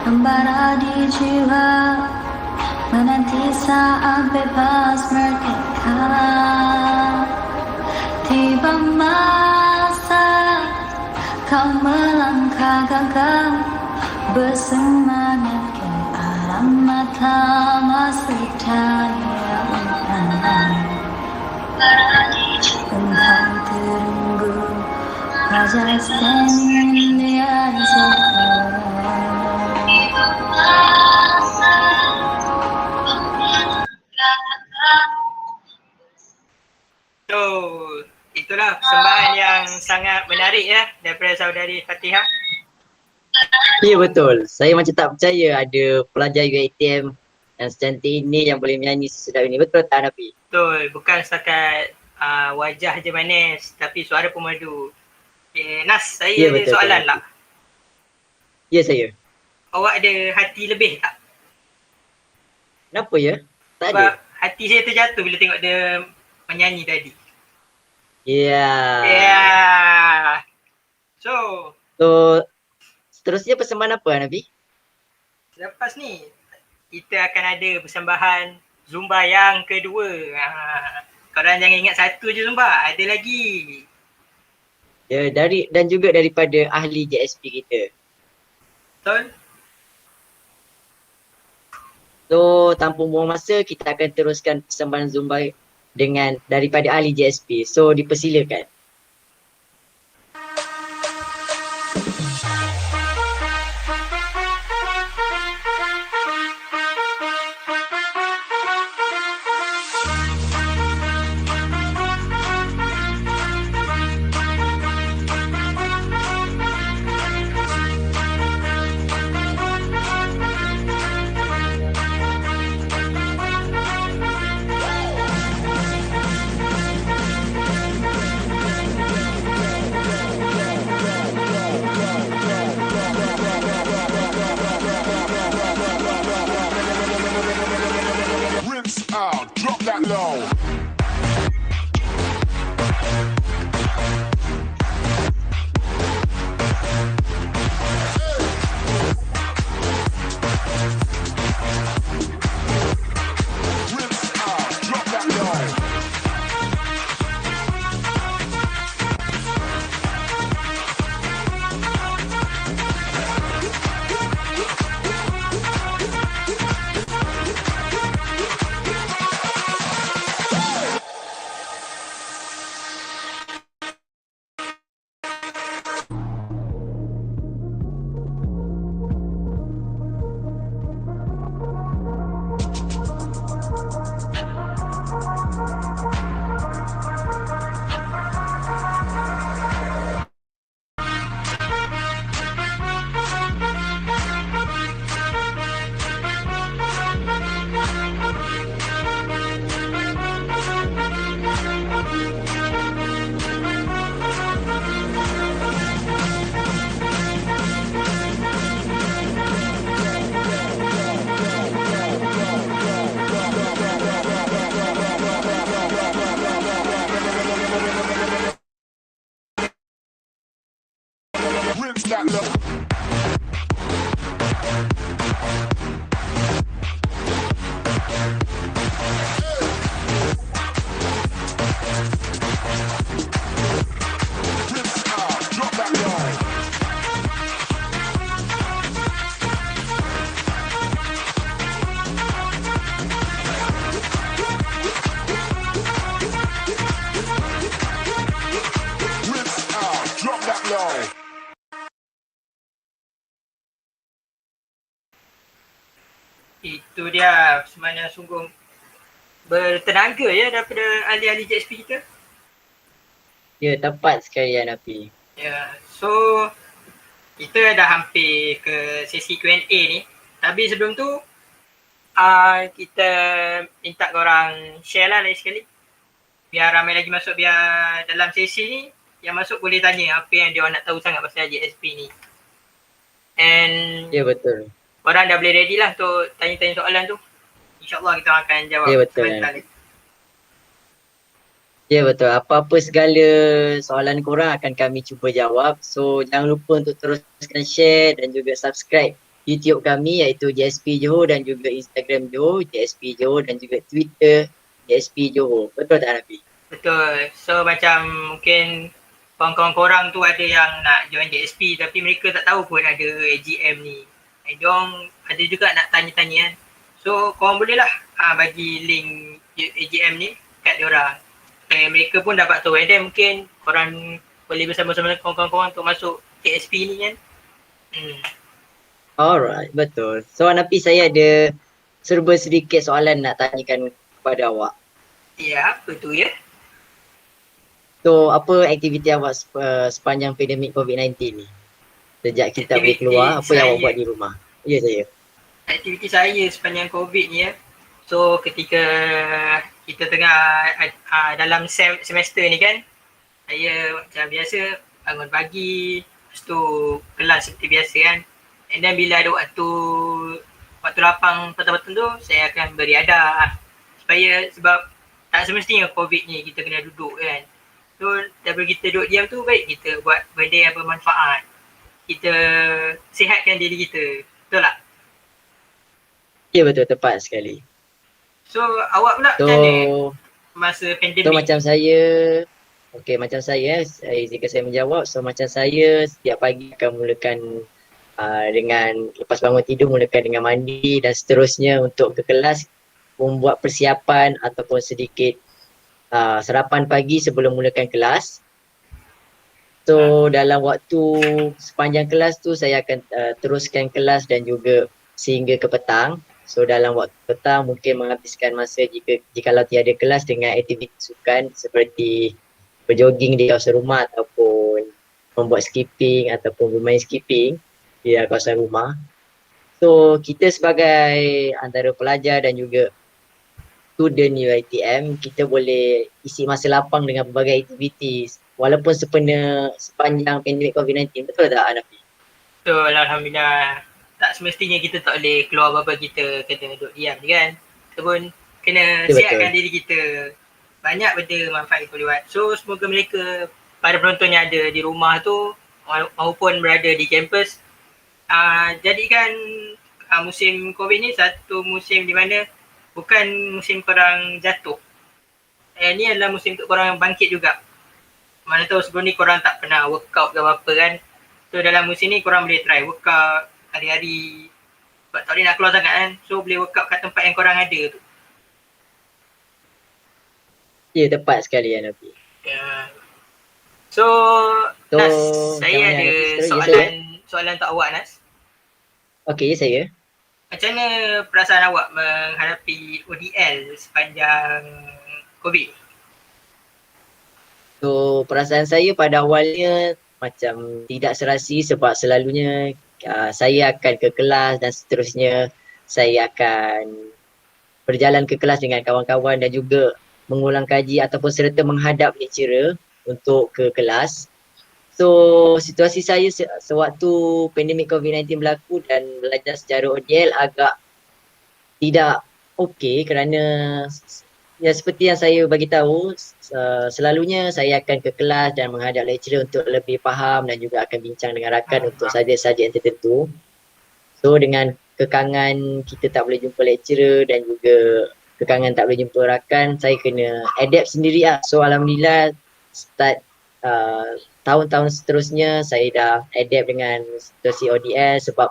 membara di jiwa, menanti saat bebas merdeka. Tiba masa kau melangkah gagah, bersemangat ke arah mata masa daya umpan. Engkau terunggu wajah standing in the eyes of the world. So itulah persembahan yang sangat menarik ya daripada saudari Fatihah. Ya betul. Saya macam tak percaya ada pelajar UiTM yang secantik ini yang boleh menyanyi sesedap ini. Betul tak Nafi? Betul. Bukan setakat wajah je manis tapi suara pun merdu. Nas, saya Ya, ada betul, soalan betul. lah. Ya saya. Awak ada hati lebih tak? Kenapa ya? Tak Sebab ada. hati saya terjatuh bila tengok dia menyanyi tadi. Ya. Yeah. So seterusnya persembahan apa Nafi? lepas ni kita akan ada persembahan Zumba yang kedua. Korang jangan ingat satu je Zumba, ada lagi. Ya, dan juga daripada ahli JSP kita. Betul? So tanpa buang masa, kita akan teruskan persembahan Zumba dengan daripada ahli JSP. So dipersilakan. Rinse that look. Rinse out, drop that low. Rinse out, drop that low. Itu dia sebenarnya sungguh bertenaga ya daripada ahli-ahli JSP kita. Ya, tepat sekali ya Nafi. Ya, so kita dah hampir ke sesi Q&A ni. Tapi sebelum tu kita minta korang share lah lagi sekali. Biar ramai lagi masuk, biar dalam sesi ni yang masuk boleh tanya apa yang dia orang nak tahu sangat pasal JSP ni. And Ya, betul. korang dah boleh ready lah untuk tanya-tanya soalan tu. InsyaAllah kita akan jawab. Ya, betul. sebentar lagi. Ya, betul. Apa-apa segala soalan korang akan kami cuba jawab. So, jangan lupa untuk teruskan share dan juga subscribe YouTube kami iaitu JSP Johor dan juga Instagram Johor, JSP Johor dan juga Twitter JSP Johor. Betul tak Nafi? Betul. So macam mungkin kawan-kawan korang tu ada yang nak join JSP tapi mereka tak tahu pun ada AGM ni. Diorang ada juga nak tanya-tanya kan. So korang boleh lah bagi link AGM ni kat diorang. Mereka pun dapat tahu. And then mungkin korang boleh bersama-sama dengan kawan-kawan untuk masuk JSP ni kan. Alright, betul. So Nafi, saya ada serba sedikit soalan nak tanyakan kepada awak. Ya, apa tu ya? So, apa aktiviti awak sepanjang pandemik COVID-19 ni? Sejak kita boleh keluar, apa yang awak buat di rumah? Ya, saya. Aktiviti saya sepanjang COVID ni ya. So ketika kita tengah dalam semester ni kan, saya macam biasa bangun pagi, lepas tu kelas seperti biasa kan. And then bila ada waktu lapang petang-petang tu, saya akan beriadah. Sebab tak semestinya COVID ni kita kena duduk kan. So daripada kita duduk diam tu, baik kita buat benda yang bermanfaat. Kita sihatkan diri kita. Betul tak? Ya, betul, tepat sekali. So awak pula macam mana masa pandemik? So macam saya, macam saya, jika saya menjawab, so macam saya setiap pagi akan mulakan dengan lepas bangun tidur, mulakan dengan mandi dan seterusnya untuk ke kelas, membuat persiapan ataupun sedikit sarapan pagi sebelum mulakan kelas. So dalam waktu sepanjang kelas tu saya akan teruskan kelas dan juga sehingga ke petang. So dalam waktu petang mungkin menghabiskan masa jikalau tiada kelas dengan aktiviti sukan seperti berjoging di kawasan rumah ataupun membuat skipping ataupun bermain skipping di kawasan rumah. So kita sebagai antara pelajar dan juga student UiTM, kita boleh isi masa lapang dengan berbagai aktiviti walaupun sepanjang pandemik COVID-19. Betul tak Nafi? Betul, Alhamdulillah. Tak semestinya kita tak boleh keluar apa-apa, kita kena duduk diam je kan. Kita pun kena sihatkan diri kita. Banyak benda manfaat kita boleh buat. So semoga mereka, para penonton yang ada di rumah tu maupun berada di kampus, jadikan musim COVID ni satu musim di mana bukan musim korang jatuh. Ni adalah musim untuk korang bangkit juga. Mana tahu sebelum ni korang tak pernah workout ke apa kan. So dalam musim ni korang boleh try workout hari-hari. Sebab tak boleh nak keluar sangat kan. So boleh workout kat tempat yang korang ada tu. Ya, tepat sekali ya Nafi. So Nas, saya ada soalan untuk awak Nas. Okey, saya. Macam mana perasaan awak menghadapi ODL sepanjang COVID? So perasaan saya pada awalnya macam tidak serasi sebab selalunya saya akan ke kelas dan seterusnya saya akan berjalan ke kelas dengan kawan-kawan dan juga mengulang kaji ataupun serta menghadap lecturer untuk ke kelas. So situasi saya sewaktu pandemik COVID-19 berlaku dan belajar secara ODL agak tidak okey kerana Ya, seperti yang saya bagi tahu, selalunya saya akan ke kelas dan menghadap lecturer untuk lebih faham dan juga akan bincang dengan rakan untuk subjek-subjek yang tertentu. So dengan kekangan kita tak boleh jumpa lecturer dan juga kekangan tak boleh jumpa rakan, saya kena adapt sendiri lah. So alhamdulillah start tahun-tahun seterusnya saya dah adapt dengan situasi ODS sebab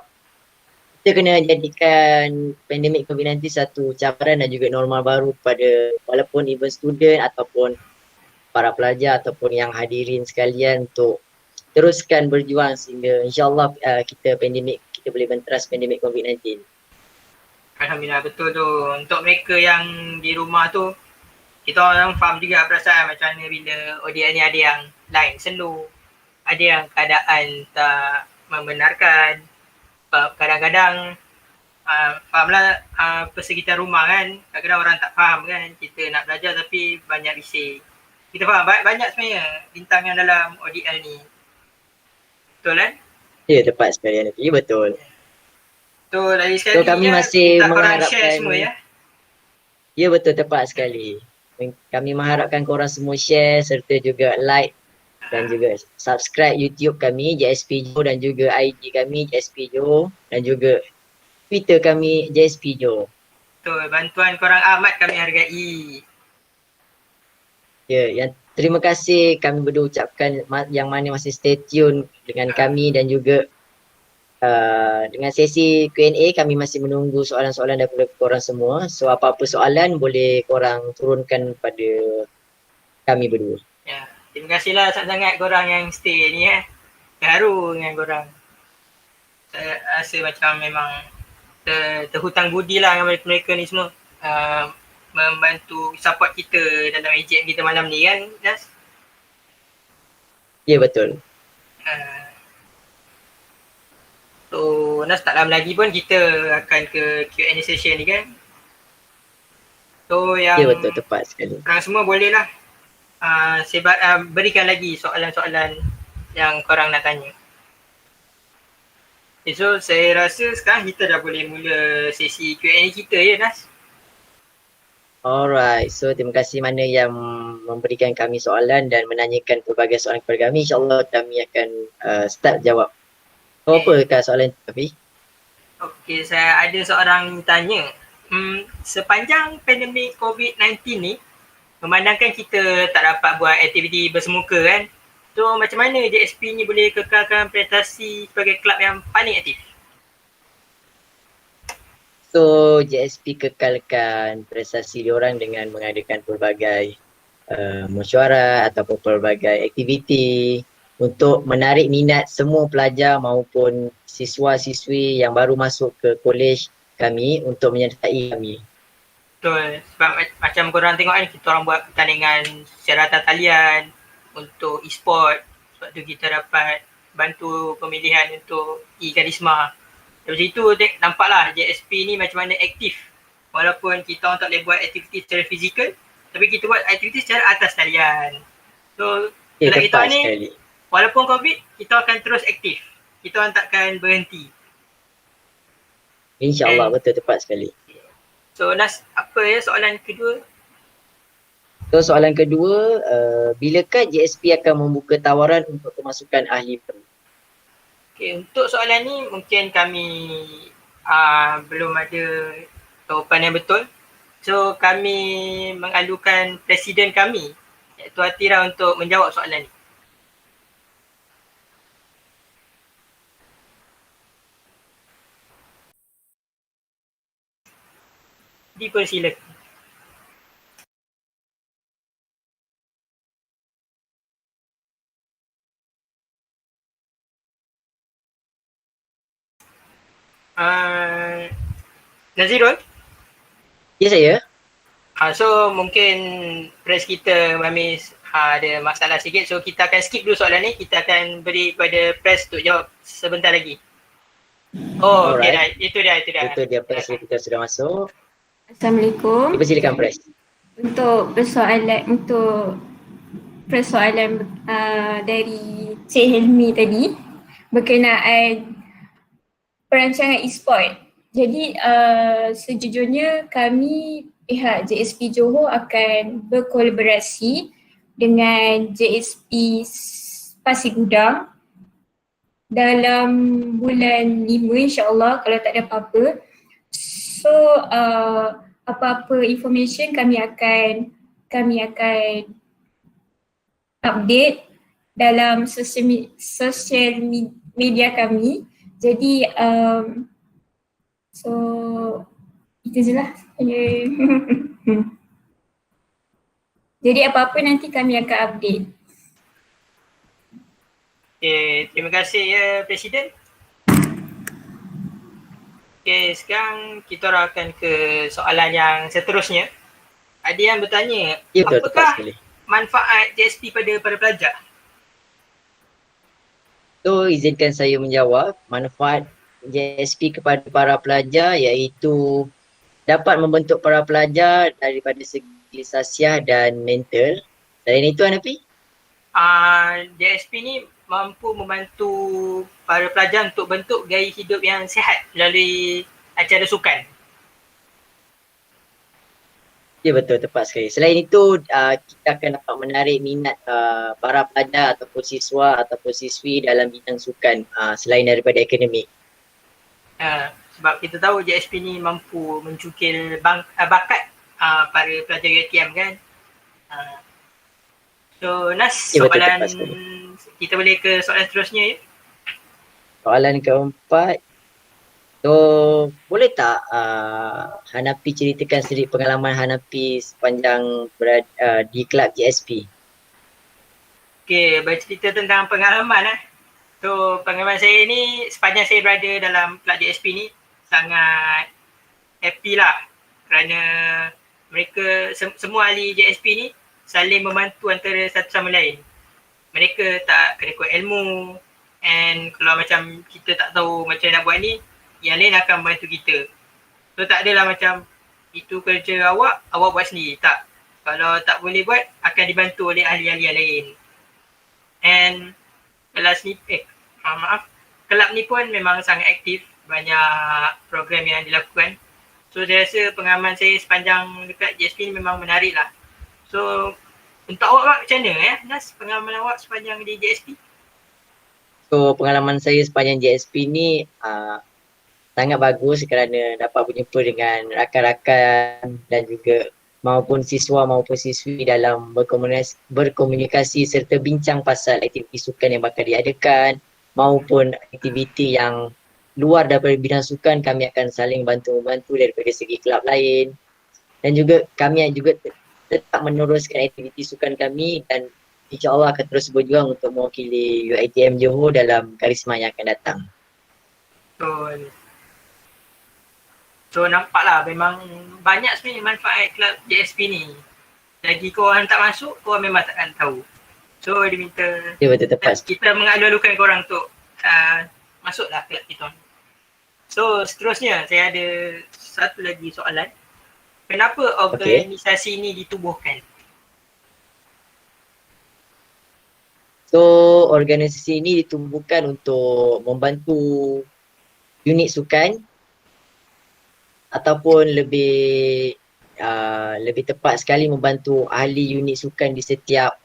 kita kena jadikan pandemik COVID-19 satu cabaran dan juga normal baru pada walaupun even student ataupun para pelajar ataupun yang hadirin sekalian untuk teruskan berjuang sehingga insyaAllah kita boleh menteras pandemik COVID-19. Alhamdulillah, betul tu. Untuk mereka yang di rumah tu, kita orang faham juga perasaan macam mana bila ODL ni ada yang line slow, ada yang keadaan tak membenarkan. Kadang-kadang fahamlah persekitar rumah kan, kadang-kadang orang tak faham kan, kita nak belajar tapi banyak bising. Kita faham banyak sebenarnya bintang yang dalam ODL ni. Betul kan? Ya, tepat sekali Hanafi, betul. So lagi sekali kami masih minta korang share mengharapkan semua ya. Ya, betul, tepat sekali. Kami mengharapkan korang semua share serta juga like dan juga subscribe YouTube kami JSP Johor dan juga IG kami JSP Johor dan juga Twitter kami JSP Johor. Betul, bantuan korang amat kami hargai. Ya, terima kasih kami berdua ucapkan yang mana masih stay tune dengan kami dan juga dengan sesi Q&A kami masih menunggu soalan-soalan daripada korang semua. So apa-apa soalan boleh korang turunkan pada kami berdua. Ya, terima kasihlah sangat-sangat korang yang stay ni Terharu dengan korang. Saya rasa macam memang terhutang budi lah dengan mereka ni semua. Membantu support kita dalam ejek kita malam ni kan, Nas? Ya, betul. So, Nas tak lama lagi pun kita akan ke Q&A session ni kan? So, yang ya, betul, tepat sekali. korang semua bolehlah berikan lagi soalan-soalan yang korang nak tanya. Okay, so, saya rasa sekarang kita dah boleh mula sesi Q&A kita ya, Nas? Alright, so terima kasih mana yang memberikan kami soalan dan menanyakan pelbagai soalan kepada kami. InsyaAllah kami akan start jawab. Apakah soalan itu, Afi? Okey, saya ada seorang tanya. Sepanjang pandemik COVID-19 ni, memandangkan kita tak dapat buat aktiviti bersemuka kan, so macam mana JSP ni boleh kekalkan prestasi sebagai kelab yang paling aktif? So JSP kekalkan prestasi diorang dengan mengadakan pelbagai mesyuarat ataupun pelbagai aktiviti untuk menarik minat semua pelajar maupun siswa-siswi yang baru masuk ke kolej kami untuk menyertai kami. Betul, sebab macam korang tengok kan, kita orang buat pertandingan secara talian untuk e-sport. Sebab tu kita dapat bantu pemilihan untuk e-karisma. Dari situ nampaklah JSP ni macam mana aktif. Walaupun kita orang tak boleh buat aktiviti secara fizikal, tapi kita buat aktiviti secara atas talian. So, kita ni sekali. Walaupun COVID, kita akan terus aktif. Kita orang takkan berhenti. InsyaAllah, betul, tepat sekali. So Nas, apa ya soalan kedua? So soalan kedua, bilakah JSP akan membuka tawaran untuk kemasukan ahli baru? Okay, untuk soalan ni mungkin kami belum ada jawapan yang betul. So kami mengalukan presiden kami, iaitu Atira, untuk menjawab soalan ni. Dipersilakan. Nazirul? Ya, saya. So mungkin press kita ada masalah sikit, so kita akan skip dulu soalan ni. Kita akan beri kepada press untuk jawab sebentar lagi. Oh, okey dah. Itu dia press kita sudah masuk. Assalamualaikum. Silakan press. Untuk persoalan dari Cik Helmi tadi berkenaan perancangan e-sport. Jadi sejujurnya kami pihak JSP Johor akan berkolaborasi dengan JSP Pasir Gudang dalam bulan 5 insyaAllah kalau tak ada apa-apa. So apa-apa information kami akan update dalam sosial media kami. Jadi so itu je lah. Jadi apa-apa nanti kami akan update. Okay, terima kasih ya Presiden. Okay, sekarang kita orang akan ke soalan yang seterusnya. Ada yang bertanya, Ya betul, tepat apakah sekali. manfaat JSP pada para pelajar? So izinkan saya menjawab. Manfaat JSP kepada para pelajar iaitu dapat membentuk para pelajar daripada segi sasiah dan mental. Selain itu Hanafi? JSP ni mampu membantu para pelajar untuk bentuk gaya hidup yang sihat melalui acara sukan. Ya betul, tepat sekali. Selain itu kita akan dapat menarik minat para pelajar ataupun siswa ataupun siswi dalam bidang sukan selain daripada akademik. Sebab kita tahu JSP ni mampu mencukil bakat para pelajar UiTM kan. So Nas, Ya, betul, soalan tepat sekali. kita boleh ke soalan seterusnya ya. Soalan keempat. So boleh tak Hanafi ceritakan sedikit pengalaman Hanafi sepanjang di kelab JSP? Okay, bercerita tentang pengalaman So pengalaman saya ni sepanjang saya berada dalam kelab JSP ni sangat happy lah kerana mereka semua ahli JSP ni saling membantu antara satu sama lain. Mereka tak kena kuat ilmu and kalau macam kita tak tahu macam nak buat ni, yang lain akan bantu kita. So tak adalah macam itu kerja awak buat sendiri. Tak. Kalau tak boleh buat, akan dibantu oleh ahli-ahli yang lain. And kelas ni, kelab ni pun memang sangat aktif. Banyak program yang dilakukan. So saya rasa pengalaman saya sepanjang dekat JSP ni memang menarik lah. So untuk awak macam mana Nas, pengalaman awak sepanjang di JSP? So pengalaman saya sepanjang JSP ni sangat bagus kerana dapat berjumpa dengan rakan-rakan dan juga maupun siswa maupun siswi dalam berkomunikasi serta bincang pasal aktiviti sukan yang bakal diadakan maupun aktiviti yang luar daripada bidang sukan. Kami akan saling bantu-membantu daripada segi kelab lain dan juga kami juga tetap meneruskan aktiviti sukan kami dan insyaAllah akan terus berjuang untuk mewakili UiTM Johor dalam karisma yang akan datang. So nampaklah memang banyak sebenarnya manfaat kelab JSP ni. Lagi korang tak masuk, korang memang takkan tahu. So dia minta Ya betul, tepat. kita mengalu-alukan korang untuk masuklah kelab kita. So seterusnya saya ada satu lagi soalan. Kenapa organisasi ni ditubuhkan? So organisasi ini ditubuhkan untuk membantu unit sukan ataupun lebih tepat sekali membantu ahli unit sukan di setiap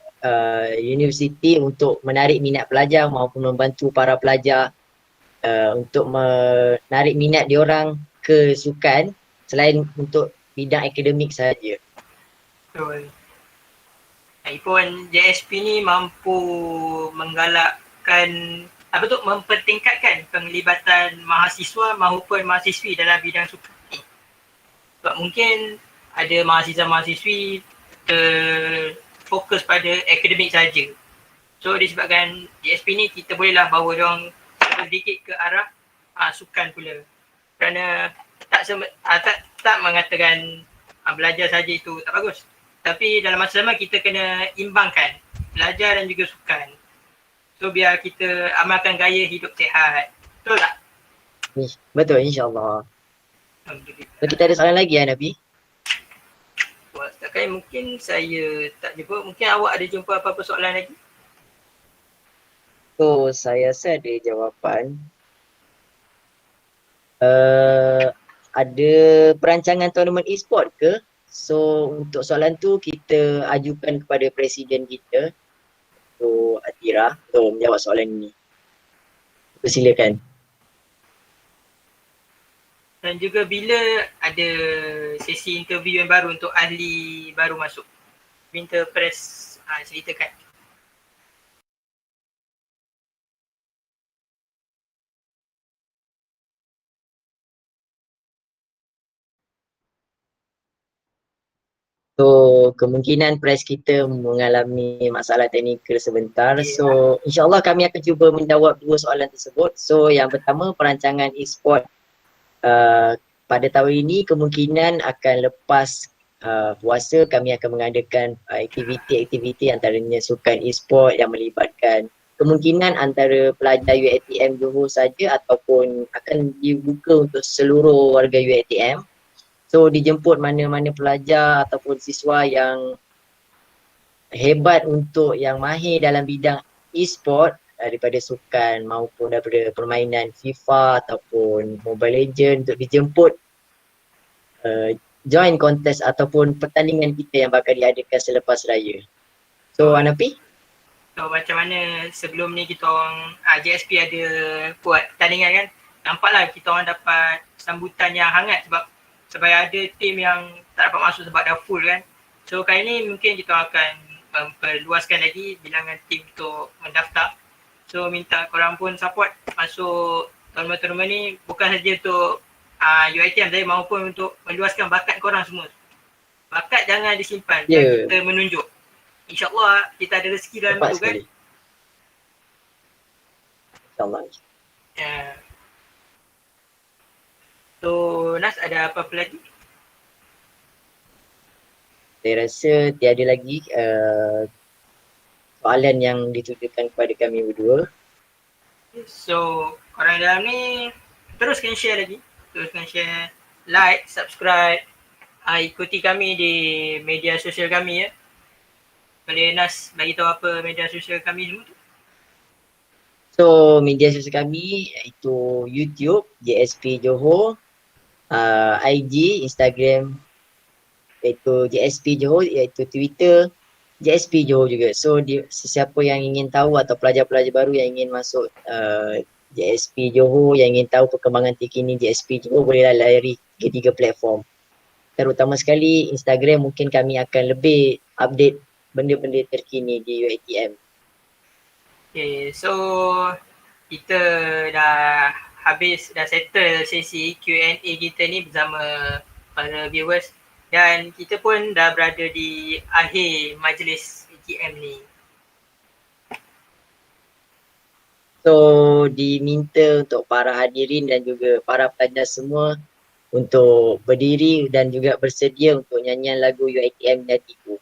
universiti untuk menarik minat pelajar maupun membantu para pelajar untuk menarik minat diorang ke sukan selain untuk bidang akademik sahaja. Betul. Lagipun JSP ni mampu menggalakkan mempertingkatkan penglibatan mahasiswa maupun mahasiswi dalam bidang sukan ni. Sebab mungkin ada mahasiswa-mahasiswi fokus pada akademik saja. So disebabkan JSP ni kita bolehlah bawa diorang sedikit ke arah sukan pula. Kerana tak mengatakan belajar saja itu tak bagus. Tapi dalam masa sama kita kena imbangkan belajar dan juga sukan. So biar kita amalkan gaya hidup sihat. Betul tak? Betul, insyaAllah. So kita ada soalan lagi Nabi? Setakat mungkin saya tak jumpa. Mungkin awak ada jumpa apa-apa soalan lagi? So saya rasa ada jawapan. Ada perancangan tournament e-sport ke So untuk soalan tu kita ajukan kepada Presiden kita, Datuk Atira, untuk menjawab soalan ini. Persilakan. Dan juga bila ada sesi interview yang baru untuk ahli baru masuk. Minta press ceritakan. So kemungkinan press kita mengalami masalah teknikal sebentar. So insyaAllah kami akan cuba menjawab dua soalan tersebut. So yang pertama, perancangan e-sport pada tahun ini kemungkinan akan lepas puasa kami akan mengadakan aktiviti-aktiviti antaranya sukan e-sport yang melibatkan kemungkinan antara pelajar UiTM Johor saja ataupun akan dibuka untuk seluruh warga UiTM. So dijemput mana-mana pelajar ataupun siswa yang hebat untuk yang mahir dalam bidang e-sport daripada sukan maupun daripada permainan FIFA ataupun Mobile Legends untuk dijemput join kontes ataupun pertandingan kita yang bakal diadakan selepas raya. So Hanafi? So macam mana sebelum ni kita orang JSP ada buat pertandingan kan, nampaklah kita orang dapat sambutan yang hangat sebab ada tim yang tak dapat masuk sebab dah full kan. So kali ni mungkin kita akan memperluaskan lagi bilangan tim untuk mendaftar. So minta korang pun support masuk tournament-tournament ni, bukan saja untuk UiTM tapi maupun untuk meluaskan bakat korang semua. Bakat jangan disimpan, kita menunjuk. InsyaAllah kita ada rezeki dalam tu kan. InsyaAllah. So Nas, ada apa-apa lagi? Saya rasa tiada lagi soalan yang ditujukan kepada kami berdua. So korang dalam ni teruskan share lagi. Teruskan share, like, subscribe. Ikuti kami di media sosial kami ya. Boleh Nas bagi tahu apa media sosial kami semua tu? So media sosial kami iaitu YouTube JSP Johor, IG, Instagram iaitu JSP Johor, iaitu Twitter JSP Johor juga. So sesiapa yang ingin tahu atau pelajar-pelajar baru yang ingin masuk JSP Johor, yang ingin tahu perkembangan terkini JSP Johor, bolehlah layari ketiga platform. Terutama sekali Instagram, mungkin kami akan lebih update benda-benda terkini di UiTM. Okay, so kita dah settle sesi Q&A kita ni bersama para viewers dan kita pun dah berada di akhir majlis UiTM ni. So diminta untuk para hadirin dan juga para pelajar semua untuk berdiri dan juga bersedia untuk nyanyian lagu UiTM Hatiku.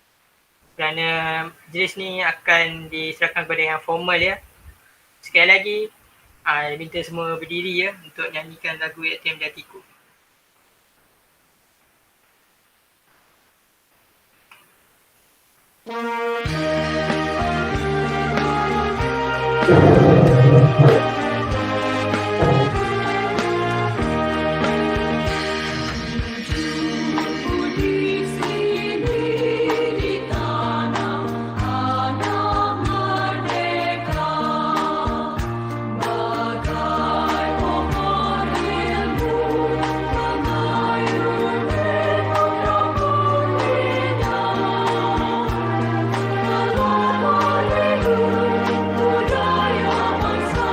Kerana majlis ni akan diserahkan kepada yang formal ya. Sekali lagi minta semua berdiri ya untuk nyanyikan lagu UiTM Hatiku. Budaya bangsa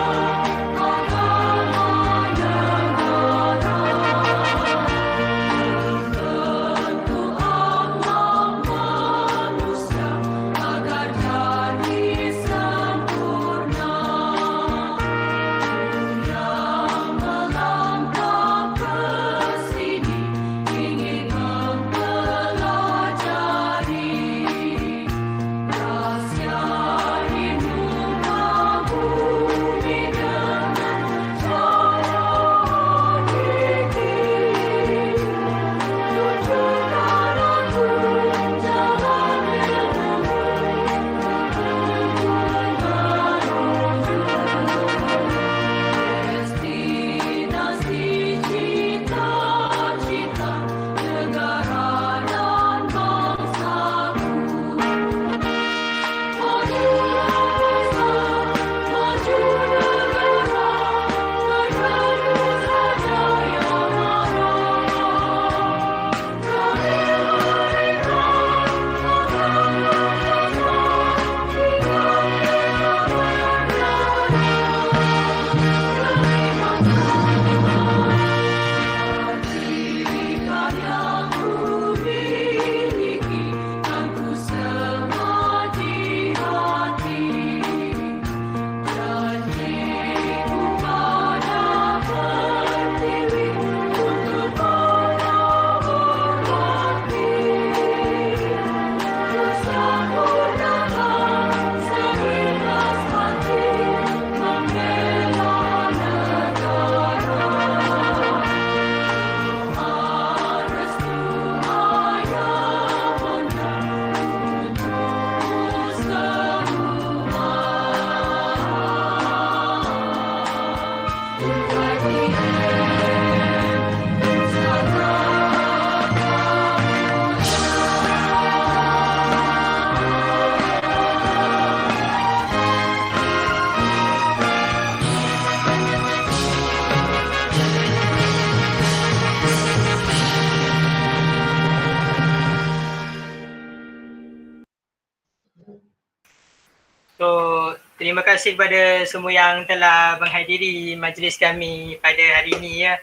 terima kasih kepada semua yang telah menghadiri majlis kami pada hari ini ya.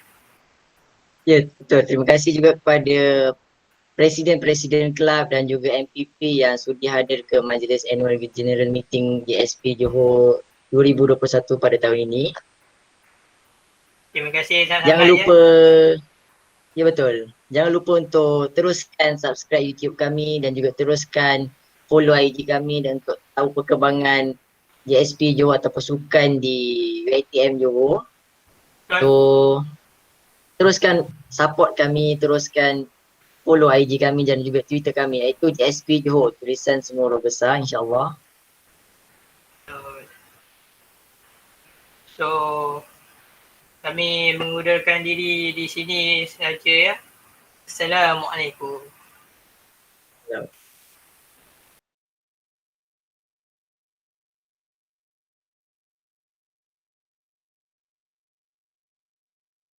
Ya, betul. Terima kasih juga kepada Presiden-Presiden Kelab dan juga MPP yang sudi hadir ke Majlis Annual General Meeting JSP Johor 2021 pada tahun ini. Terima kasih sangat-sangat Jangan lupa, ya betul. Jangan lupa untuk teruskan subscribe YouTube kami dan juga teruskan follow IG kami dan untuk tahu perkembangan JSP Johor atau pasukan di UiTM Johor. So, teruskan support kami, teruskan follow IG kami dan juga Twitter kami iaitu JSP Johor, tulisan semua huruf besar insyaAllah. So, kami mengundurkan diri di sini saja ya. Assalamualaikum.